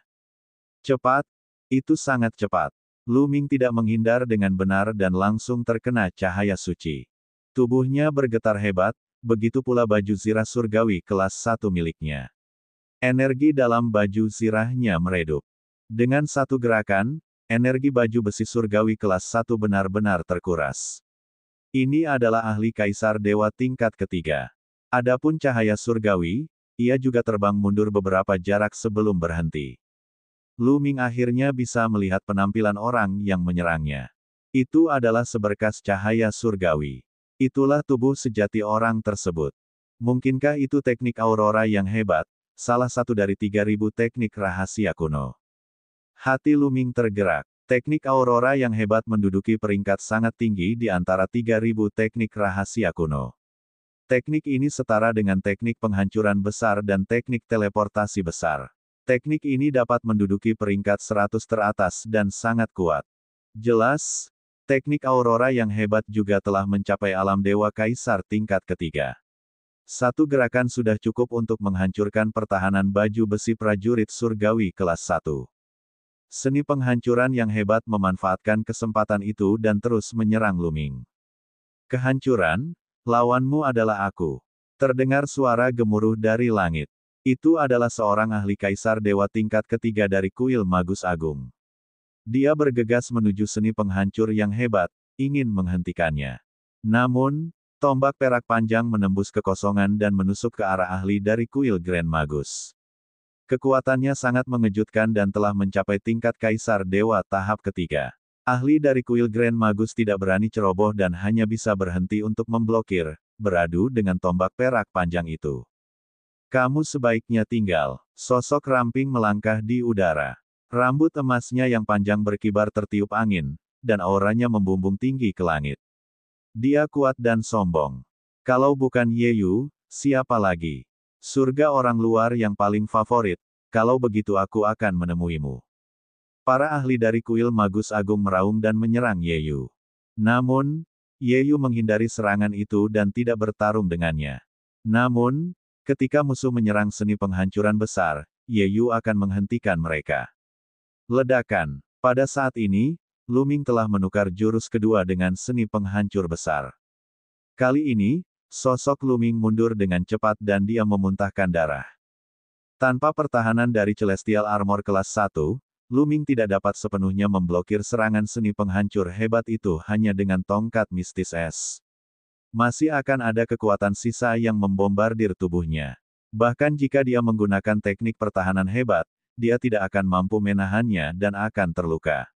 Cepat, itu sangat cepat. Lu Ming tidak menghindar dengan benar dan langsung terkena cahaya suci. Tubuhnya bergetar hebat, begitu pula baju zirah surgawi kelas 1 miliknya. Energi dalam baju zirahnya meredup. Dengan satu gerakan, energi baju besi surgawi kelas 1 benar-benar terkuras. Ini adalah ahli kaisar dewa tingkat ketiga. Adapun cahaya surgawi, ia juga terbang mundur beberapa jarak sebelum berhenti. Lu Ming akhirnya bisa melihat penampilan orang yang menyerangnya. Itu adalah seberkas cahaya surgawi. Itulah tubuh sejati orang tersebut. Mungkinkah itu teknik aurora yang hebat, salah satu dari 3000 teknik rahasia kuno? Hati Lu Ming tergerak. Teknik aurora yang hebat menduduki peringkat sangat tinggi di antara 3000 teknik rahasia kuno. Teknik ini setara dengan teknik penghancuran besar dan teknik teleportasi besar. Teknik ini dapat menduduki peringkat 100 teratas dan sangat kuat. Jelas, teknik aurora yang hebat juga telah mencapai alam dewa kaisar tingkat ketiga. Satu gerakan sudah cukup untuk menghancurkan pertahanan baju besi prajurit surgawi kelas 1. Seni penghancuran yang hebat memanfaatkan kesempatan itu dan terus menyerang Lu Ming. Kehancuran, lawanmu adalah aku. Terdengar suara gemuruh dari langit. Itu adalah seorang ahli kaisar dewa tingkat ketiga dari kuil Magus Agung. Dia bergegas menuju seni penghancur yang hebat, ingin menghentikannya. Namun, tombak perak panjang menembus kekosongan dan menusuk ke arah ahli dari kuil Grand Magus. Kekuatannya sangat mengejutkan dan telah mencapai tingkat kaisar dewa tahap ketiga. Ahli dari kuil Grand Magus tidak berani ceroboh dan hanya bisa berhenti untuk memblokir, beradu dengan tombak perak panjang itu. Kamu sebaiknya tinggal. Sosok ramping melangkah di udara. Rambut emasnya yang panjang berkibar tertiup angin, dan auranya membumbung tinggi ke langit. Dia kuat dan sombong. Kalau bukan Yeyu, siapa lagi? Surga orang luar yang paling favorit, kalau begitu aku akan menemuimu. Para ahli dari kuil Magus Agung meraung dan menyerang Yeyu. Namun, Yeyu menghindari serangan itu dan tidak bertarung dengannya. Namun, ketika musuh menyerang seni penghancuran besar, Yeyu akan menghentikan mereka. Ledakan. Pada saat ini, Lu Ming telah menukar jurus kedua dengan seni penghancur besar. Kali ini, sosok Lu Ming mundur dengan cepat dan dia memuntahkan darah. Tanpa pertahanan dari Celestial Armor kelas 1, Lu Ming tidak dapat sepenuhnya memblokir serangan seni penghancur hebat itu hanya dengan tongkat mistis es. Masih akan ada kekuatan sisa yang membombardir tubuhnya. Bahkan jika dia menggunakan teknik pertahanan hebat, dia tidak akan mampu menahannya dan akan terluka.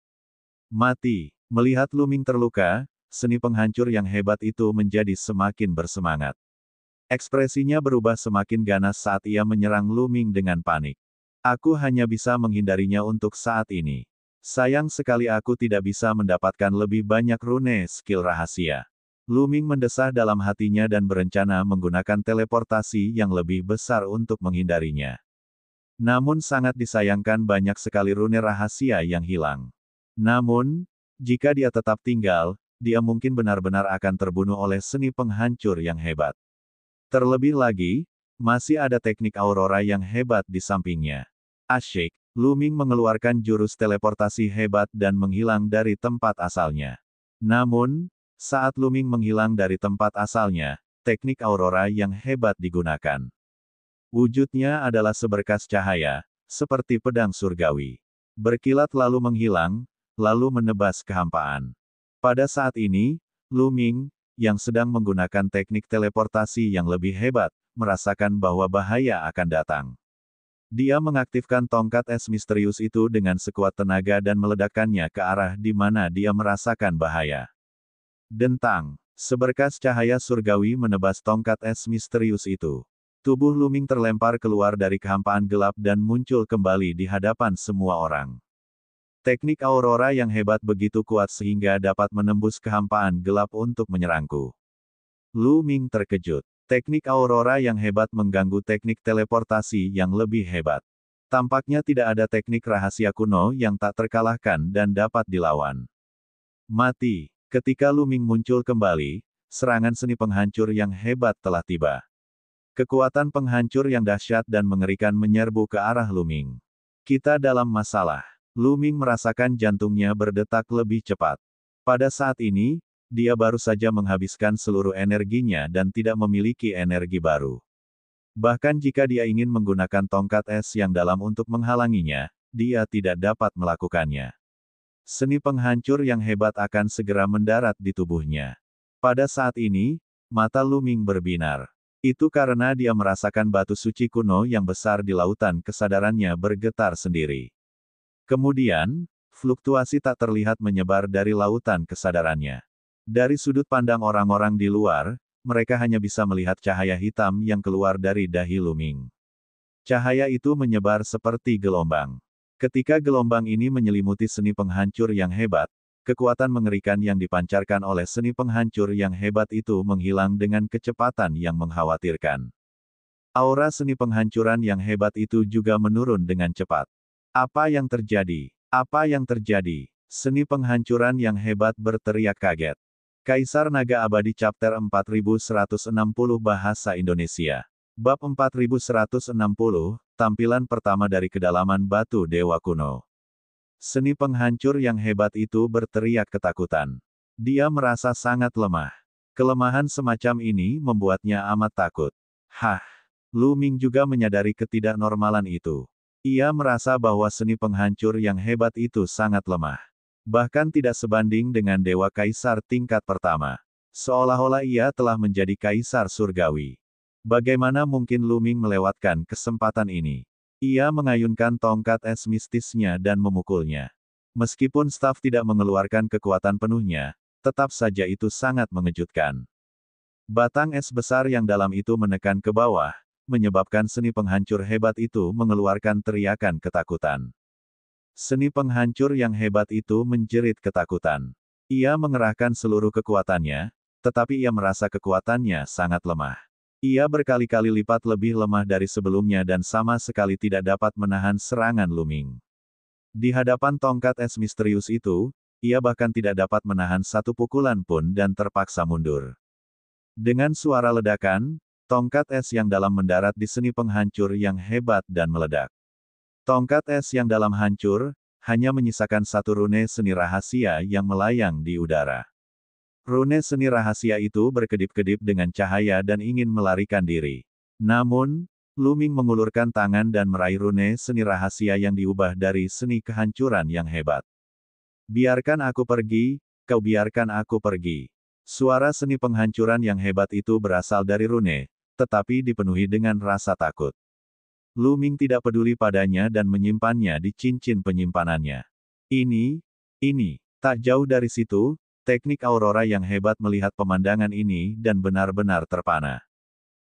Mati. Melihat Lu Ming terluka, seni penghancur yang hebat itu menjadi semakin bersemangat. Ekspresinya berubah semakin ganas saat ia menyerang Lu Ming dengan panik. Aku hanya bisa menghindarinya untuk saat ini. Sayang sekali aku tidak bisa mendapatkan lebih banyak rune skill rahasia. Lu Ming mendesah dalam hatinya dan berencana menggunakan teleportasi yang lebih besar untuk menghindarinya. Namun sangat disayangkan banyak sekali rune rahasia yang hilang. Namun, jika dia tetap tinggal, dia mungkin benar-benar akan terbunuh oleh seni penghancur yang hebat. Terlebih lagi, masih ada teknik aurora yang hebat di sampingnya. Asyik, Lu Ming mengeluarkan jurus teleportasi hebat dan menghilang dari tempat asalnya. Namun, saat Lu Ming menghilang dari tempat asalnya, teknik aurora yang hebat digunakan. Wujudnya adalah seberkas cahaya, seperti pedang surgawi. Berkilat lalu menghilang, lalu menebas kehampaan. Pada saat ini, Lu Ming, yang sedang menggunakan teknik teleportasi yang lebih hebat, merasakan bahwa bahaya akan datang. Dia mengaktifkan tongkat es misterius itu dengan sekuat tenaga dan meledakkannya ke arah di mana dia merasakan bahaya. Dentang, seberkas cahaya surgawi menebas tongkat es misterius itu. Tubuh Lu Ming terlempar keluar dari kehampaan gelap dan muncul kembali di hadapan semua orang. Teknik aurora yang hebat begitu kuat sehingga dapat menembus kehampaan gelap untuk menyerangku. Lu Ming terkejut. Teknik aurora yang hebat mengganggu teknik teleportasi yang lebih hebat. Tampaknya tidak ada teknik rahasia kuno yang tak terkalahkan dan dapat dilawan. Mati. Ketika Lu Ming muncul kembali, serangan seni penghancur yang hebat telah tiba. Kekuatan penghancur yang dahsyat dan mengerikan menyerbu ke arah Lu Ming. Kita dalam masalah. Lu Ming merasakan jantungnya berdetak lebih cepat. Pada saat ini, dia baru saja menghabiskan seluruh energinya dan tidak memiliki energi baru. Bahkan jika dia ingin menggunakan tongkat es yang dalam untuk menghalanginya, dia tidak dapat melakukannya. Seni penghancur yang hebat akan segera mendarat di tubuhnya. Pada saat ini, mata Lu Ming berbinar. Itu karena dia merasakan batu suci kuno yang besar di lautan kesadarannya bergetar sendiri. Kemudian, fluktuasi tak terlihat menyebar dari lautan kesadarannya. Dari sudut pandang orang-orang di luar, mereka hanya bisa melihat cahaya hitam yang keluar dari dahi Lu Ming. Cahaya itu menyebar seperti gelombang. Ketika gelombang ini menyelimuti seni penghancur yang hebat, kekuatan mengerikan yang dipancarkan oleh seni penghancur yang hebat itu menghilang dengan kecepatan yang mengkhawatirkan. Aura seni penghancuran yang hebat itu juga menurun dengan cepat. Apa yang terjadi? Apa yang terjadi? Seni penghancuran yang hebat berteriak kaget. Kaisar Naga Abadi Chapter 4160 Bahasa Indonesia. Bab 4160, tampilan pertama dari kedalaman batu dewa kuno. Seni penghancur yang hebat itu berteriak ketakutan. Dia merasa sangat lemah. Kelemahan semacam ini membuatnya amat takut. Hah! Lu Ming juga menyadari ketidaknormalan itu. Ia merasa bahwa seni penghancur yang hebat itu sangat lemah. Bahkan tidak sebanding dengan Dewa Kaisar tingkat pertama. Seolah-olah ia telah menjadi Kaisar Surgawi. Bagaimana mungkin Lu Ming melewatkan kesempatan ini? Ia mengayunkan tongkat es mistisnya dan memukulnya. Meskipun staf tidak mengeluarkan kekuatan penuhnya, tetap saja itu sangat mengejutkan. Batang es besar yang dalam itu menekan ke bawah, menyebabkan seni penghancur hebat itu mengeluarkan teriakan ketakutan. Seni penghancur yang hebat itu menjerit ketakutan. Ia mengerahkan seluruh kekuatannya, tetapi ia merasa kekuatannya sangat lemah. Ia berkali-kali lipat lebih lemah dari sebelumnya dan sama sekali tidak dapat menahan serangan Luming. Di hadapan tongkat es misterius itu, ia bahkan tidak dapat menahan satu pukulan pun dan terpaksa mundur. Dengan suara ledakan, tongkat es yang dalam mendarat di seni penghancur yang hebat dan meledak. Tongkat es yang dalam hancur, hanya menyisakan satu rune seni rahasia yang melayang di udara. Rune seni rahasia itu berkedip-kedip dengan cahaya dan ingin melarikan diri. Namun, Luming mengulurkan tangan dan meraih rune seni rahasia yang diubah dari seni kehancuran yang hebat. Biarkan aku pergi, kau biarkan aku pergi. Suara seni penghancuran yang hebat itu berasal dari rune, tetapi dipenuhi dengan rasa takut. Luming tidak peduli padanya dan menyimpannya di cincin penyimpanannya. Ini, tak jauh dari situ, teknik Aurora yang hebat melihat pemandangan ini dan benar-benar terpana.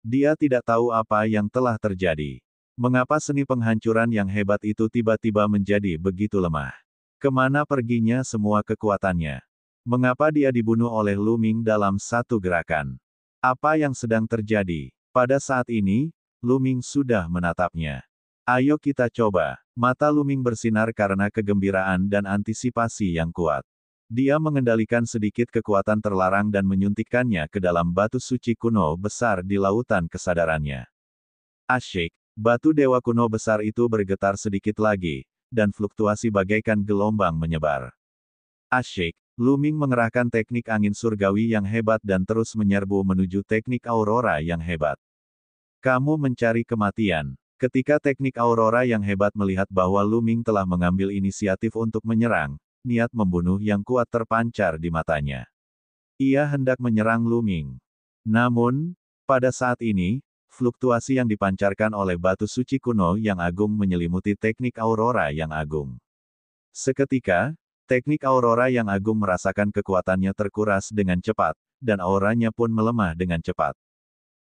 Dia tidak tahu apa yang telah terjadi. Mengapa seni penghancuran yang hebat itu tiba-tiba menjadi begitu lemah? Kemana perginya semua kekuatannya? Mengapa dia dibunuh oleh Luming dalam satu gerakan? Apa yang sedang terjadi? Pada saat ini, Luming sudah menatapnya. Ayo kita coba. Mata Luming bersinar karena kegembiraan dan antisipasi yang kuat. Dia mengendalikan sedikit kekuatan terlarang dan menyuntikkannya ke dalam batu suci kuno besar di lautan kesadarannya. Asyik, batu dewa kuno besar itu bergetar sedikit lagi, dan fluktuasi bagaikan gelombang menyebar. Asyik, Luming mengerahkan teknik angin surgawi yang hebat dan terus menyerbu menuju teknik Aurora yang hebat. Kamu mencari kematian. Ketika teknik Aurora yang hebat melihat bahwa Luming telah mengambil inisiatif untuk menyerang, niat membunuh yang kuat terpancar di matanya. Ia hendak menyerang Luming. Namun, pada saat ini, fluktuasi yang dipancarkan oleh batu suci kuno yang agung menyelimuti teknik Aurora yang agung. Seketika, teknik Aurora yang agung merasakan kekuatannya terkuras dengan cepat, dan auranya pun melemah dengan cepat.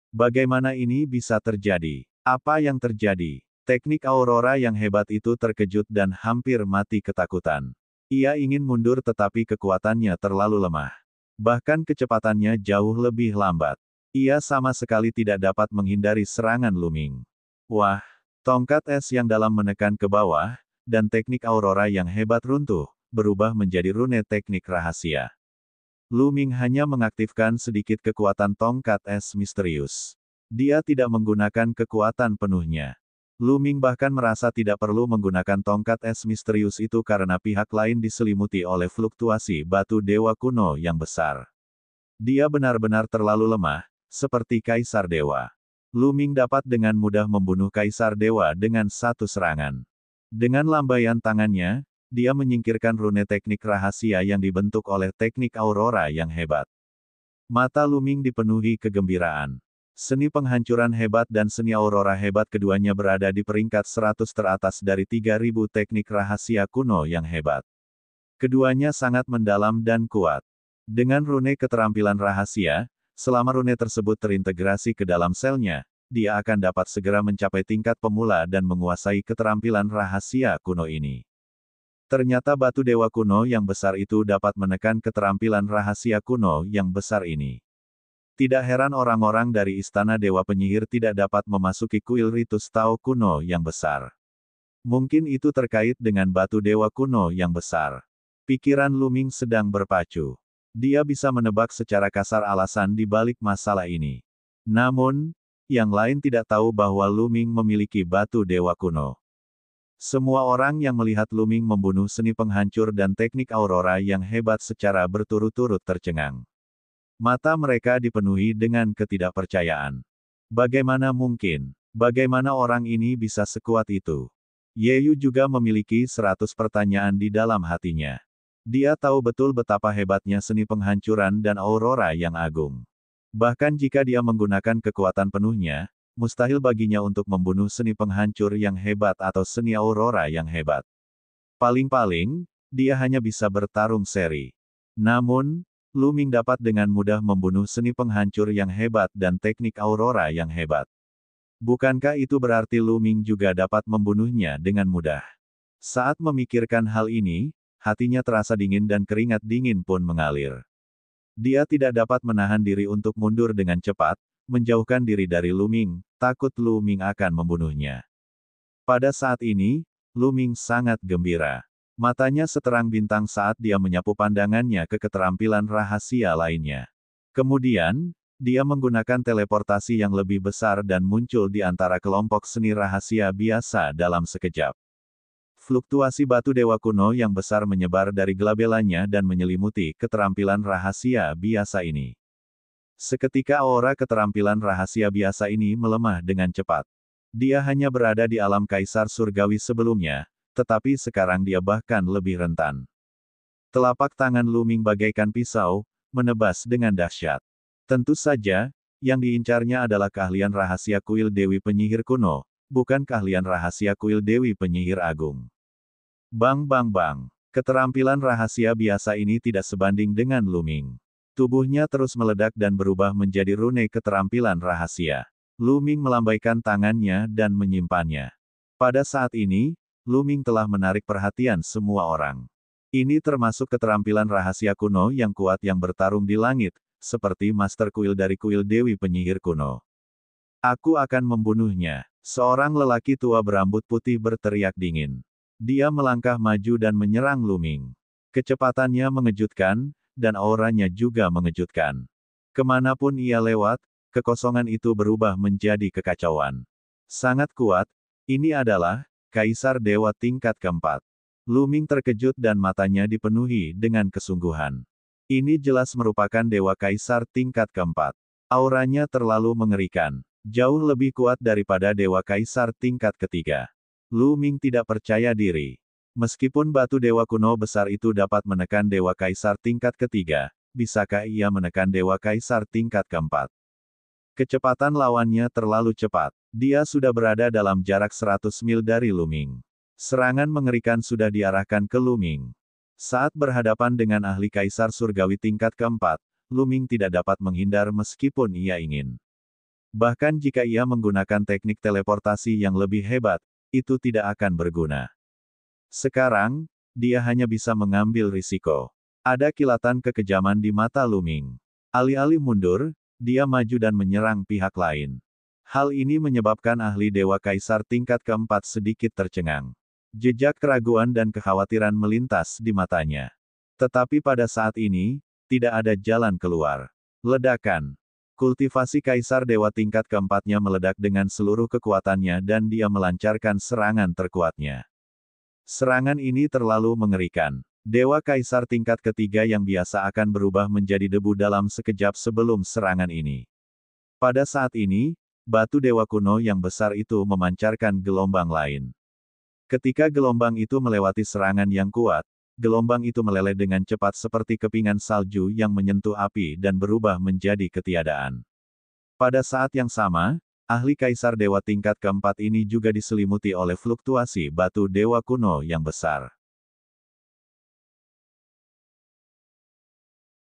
Bagaimana ini bisa terjadi? Apa yang terjadi? Teknik Aurora yang hebat itu terkejut dan hampir mati ketakutan. Ia ingin mundur tetapi kekuatannya terlalu lemah. Bahkan kecepatannya jauh lebih lambat. Ia sama sekali tidak dapat menghindari serangan Luming. Wah! Tongkat es yang dalam menekan ke bawah, dan teknik Aurora yang hebat runtuh, berubah menjadi rune teknik rahasia. Luming hanya mengaktifkan sedikit kekuatan tongkat es misterius. Dia tidak menggunakan kekuatan penuhnya. Luming bahkan merasa tidak perlu menggunakan tongkat es misterius itu karena pihak lain diselimuti oleh fluktuasi batu dewa kuno yang besar. Dia benar-benar terlalu lemah, seperti Kaisar Dewa. Luming dapat dengan mudah membunuh Kaisar Dewa dengan satu serangan. Dengan lambaian tangannya, dia menyingkirkan rune teknik rahasia yang dibentuk oleh teknik Aurora yang hebat. Mata Luming dipenuhi kegembiraan. Seni penghancuran hebat dan seni Aurora hebat keduanya berada di peringkat 100 teratas dari 3000 teknik rahasia kuno yang hebat. Keduanya sangat mendalam dan kuat. Dengan rune keterampilan rahasia, selama rune tersebut terintegrasi ke dalam selnya, dia akan dapat segera mencapai tingkat pemula dan menguasai keterampilan rahasia kuno ini. Ternyata batu dewa kuno yang besar itu dapat menekan keterampilan rahasia kuno yang besar ini. Tidak heran orang-orang dari Istana Dewa Penyihir tidak dapat memasuki kuil ritus Tao kuno yang besar. Mungkin itu terkait dengan batu dewa kuno yang besar. Pikiran Luming sedang berpacu. Dia bisa menebak secara kasar alasan di balik masalah ini. Namun, yang lain tidak tahu bahwa Luming memiliki batu dewa kuno. Semua orang yang melihat Luming membunuh seni penghancur dan teknik Aurora yang hebat secara berturut-turut tercengang. Mata mereka dipenuhi dengan ketidakpercayaan. Bagaimana mungkin? Bagaimana orang ini bisa sekuat itu? Yeyu juga memiliki 100 pertanyaan di dalam hatinya. Dia tahu betul betapa hebatnya seni penghancuran dan Aurora yang agung. Bahkan jika dia menggunakan kekuatan penuhnya, mustahil baginya untuk membunuh seni penghancur yang hebat atau seni Aurora yang hebat. Paling-paling, dia hanya bisa bertarung seri. Namun, Lu Ming dapat dengan mudah membunuh seni penghancur yang hebat dan teknik aurora yang hebat. Bukankah itu berarti Lu Ming juga dapat membunuhnya dengan mudah? Saat memikirkan hal ini, hatinya terasa dingin dan keringat dingin pun mengalir. Dia tidak dapat menahan diri untuk mundur dengan cepat, menjauhkan diri dari Lu Ming, takut Lu Ming akan membunuhnya. Pada saat ini, Lu Ming sangat gembira. Matanya seterang bintang saat dia menyapu pandangannya ke keterampilan rahasia lainnya. Kemudian, dia menggunakan teleportasi yang lebih besar dan muncul di antara kelompok seni rahasia biasa dalam sekejap. Fluktuasi batu dewa kuno yang besar menyebar dari gelabelanya dan menyelimuti keterampilan rahasia biasa ini. Seketika aura keterampilan rahasia biasa ini melemah dengan cepat. Dia hanya berada di alam kaisar surgawi sebelumnya, tetapi sekarang dia bahkan lebih rentan. Telapak tangan Lu Ming bagaikan pisau, menebas dengan dahsyat. Tentu saja, yang diincarnya adalah keahlian rahasia kuil Dewi Penyihir kuno, bukan keahlian rahasia kuil Dewi Penyihir Agung. Bang bang bang. Keterampilan rahasia biasa ini tidak sebanding dengan Lu Ming. Tubuhnya terus meledak dan berubah menjadi rune keterampilan rahasia. Lu Ming melambaikan tangannya dan menyimpannya. Pada saat ini, Lu Ming telah menarik perhatian semua orang. Ini termasuk keterampilan rahasia kuno yang kuat yang bertarung di langit, seperti Master Kuil dari kuil Dewi Penyihir kuno. Aku akan membunuhnya. Seorang lelaki tua berambut putih berteriak dingin. Dia melangkah maju dan menyerang Lu Ming. Kecepatannya mengejutkan, dan auranya juga mengejutkan. Kemanapun ia lewat, kekosongan itu berubah menjadi kekacauan. Sangat kuat, ini adalah Kaisar Dewa tingkat keempat. Lu Ming terkejut dan matanya dipenuhi dengan kesungguhan. Ini jelas merupakan Dewa Kaisar tingkat keempat. Auranya terlalu mengerikan. Jauh lebih kuat daripada Dewa Kaisar tingkat ketiga. Lu Ming tidak percaya diri. Meskipun batu dewa kuno besar itu dapat menekan Dewa Kaisar tingkat ketiga, bisakah ia menekan Dewa Kaisar tingkat keempat? Kecepatan lawannya terlalu cepat. Dia sudah berada dalam jarak 100 mil dari Lu Ming. Serangan mengerikan sudah diarahkan ke Lu Ming. Saat berhadapan dengan ahli Kaisar Surgawi tingkat keempat, Lu Ming tidak dapat menghindar meskipun ia ingin. Bahkan jika ia menggunakan teknik teleportasi yang lebih hebat, itu tidak akan berguna. Sekarang, dia hanya bisa mengambil risiko. Ada kilatan kekejaman di mata Lu Ming. Alih-alih mundur, dia maju dan menyerang pihak lain. Hal ini menyebabkan ahli Dewa Kaisar tingkat keempat sedikit tercengang. Jejak keraguan dan kekhawatiran melintas di matanya. Tetapi pada saat ini, tidak ada jalan keluar. Ledakan. Kultivasi Kaisar Dewa tingkat keempatnya meledak dengan seluruh kekuatannya dan dia melancarkan serangan terkuatnya. Serangan ini terlalu mengerikan. Dewa Kaisar tingkat ketiga yang biasa akan berubah menjadi debu dalam sekejap sebelum serangan ini. Pada saat ini, batu dewa kuno yang besar itu memancarkan gelombang lain. Ketika gelombang itu melewati serangan yang kuat, gelombang itu meleleh dengan cepat seperti kepingan salju yang menyentuh api dan berubah menjadi ketiadaan. Pada saat yang sama, ahli Kaisar Dewa tingkat keempat ini juga diselimuti oleh fluktuasi batu dewa kuno yang besar.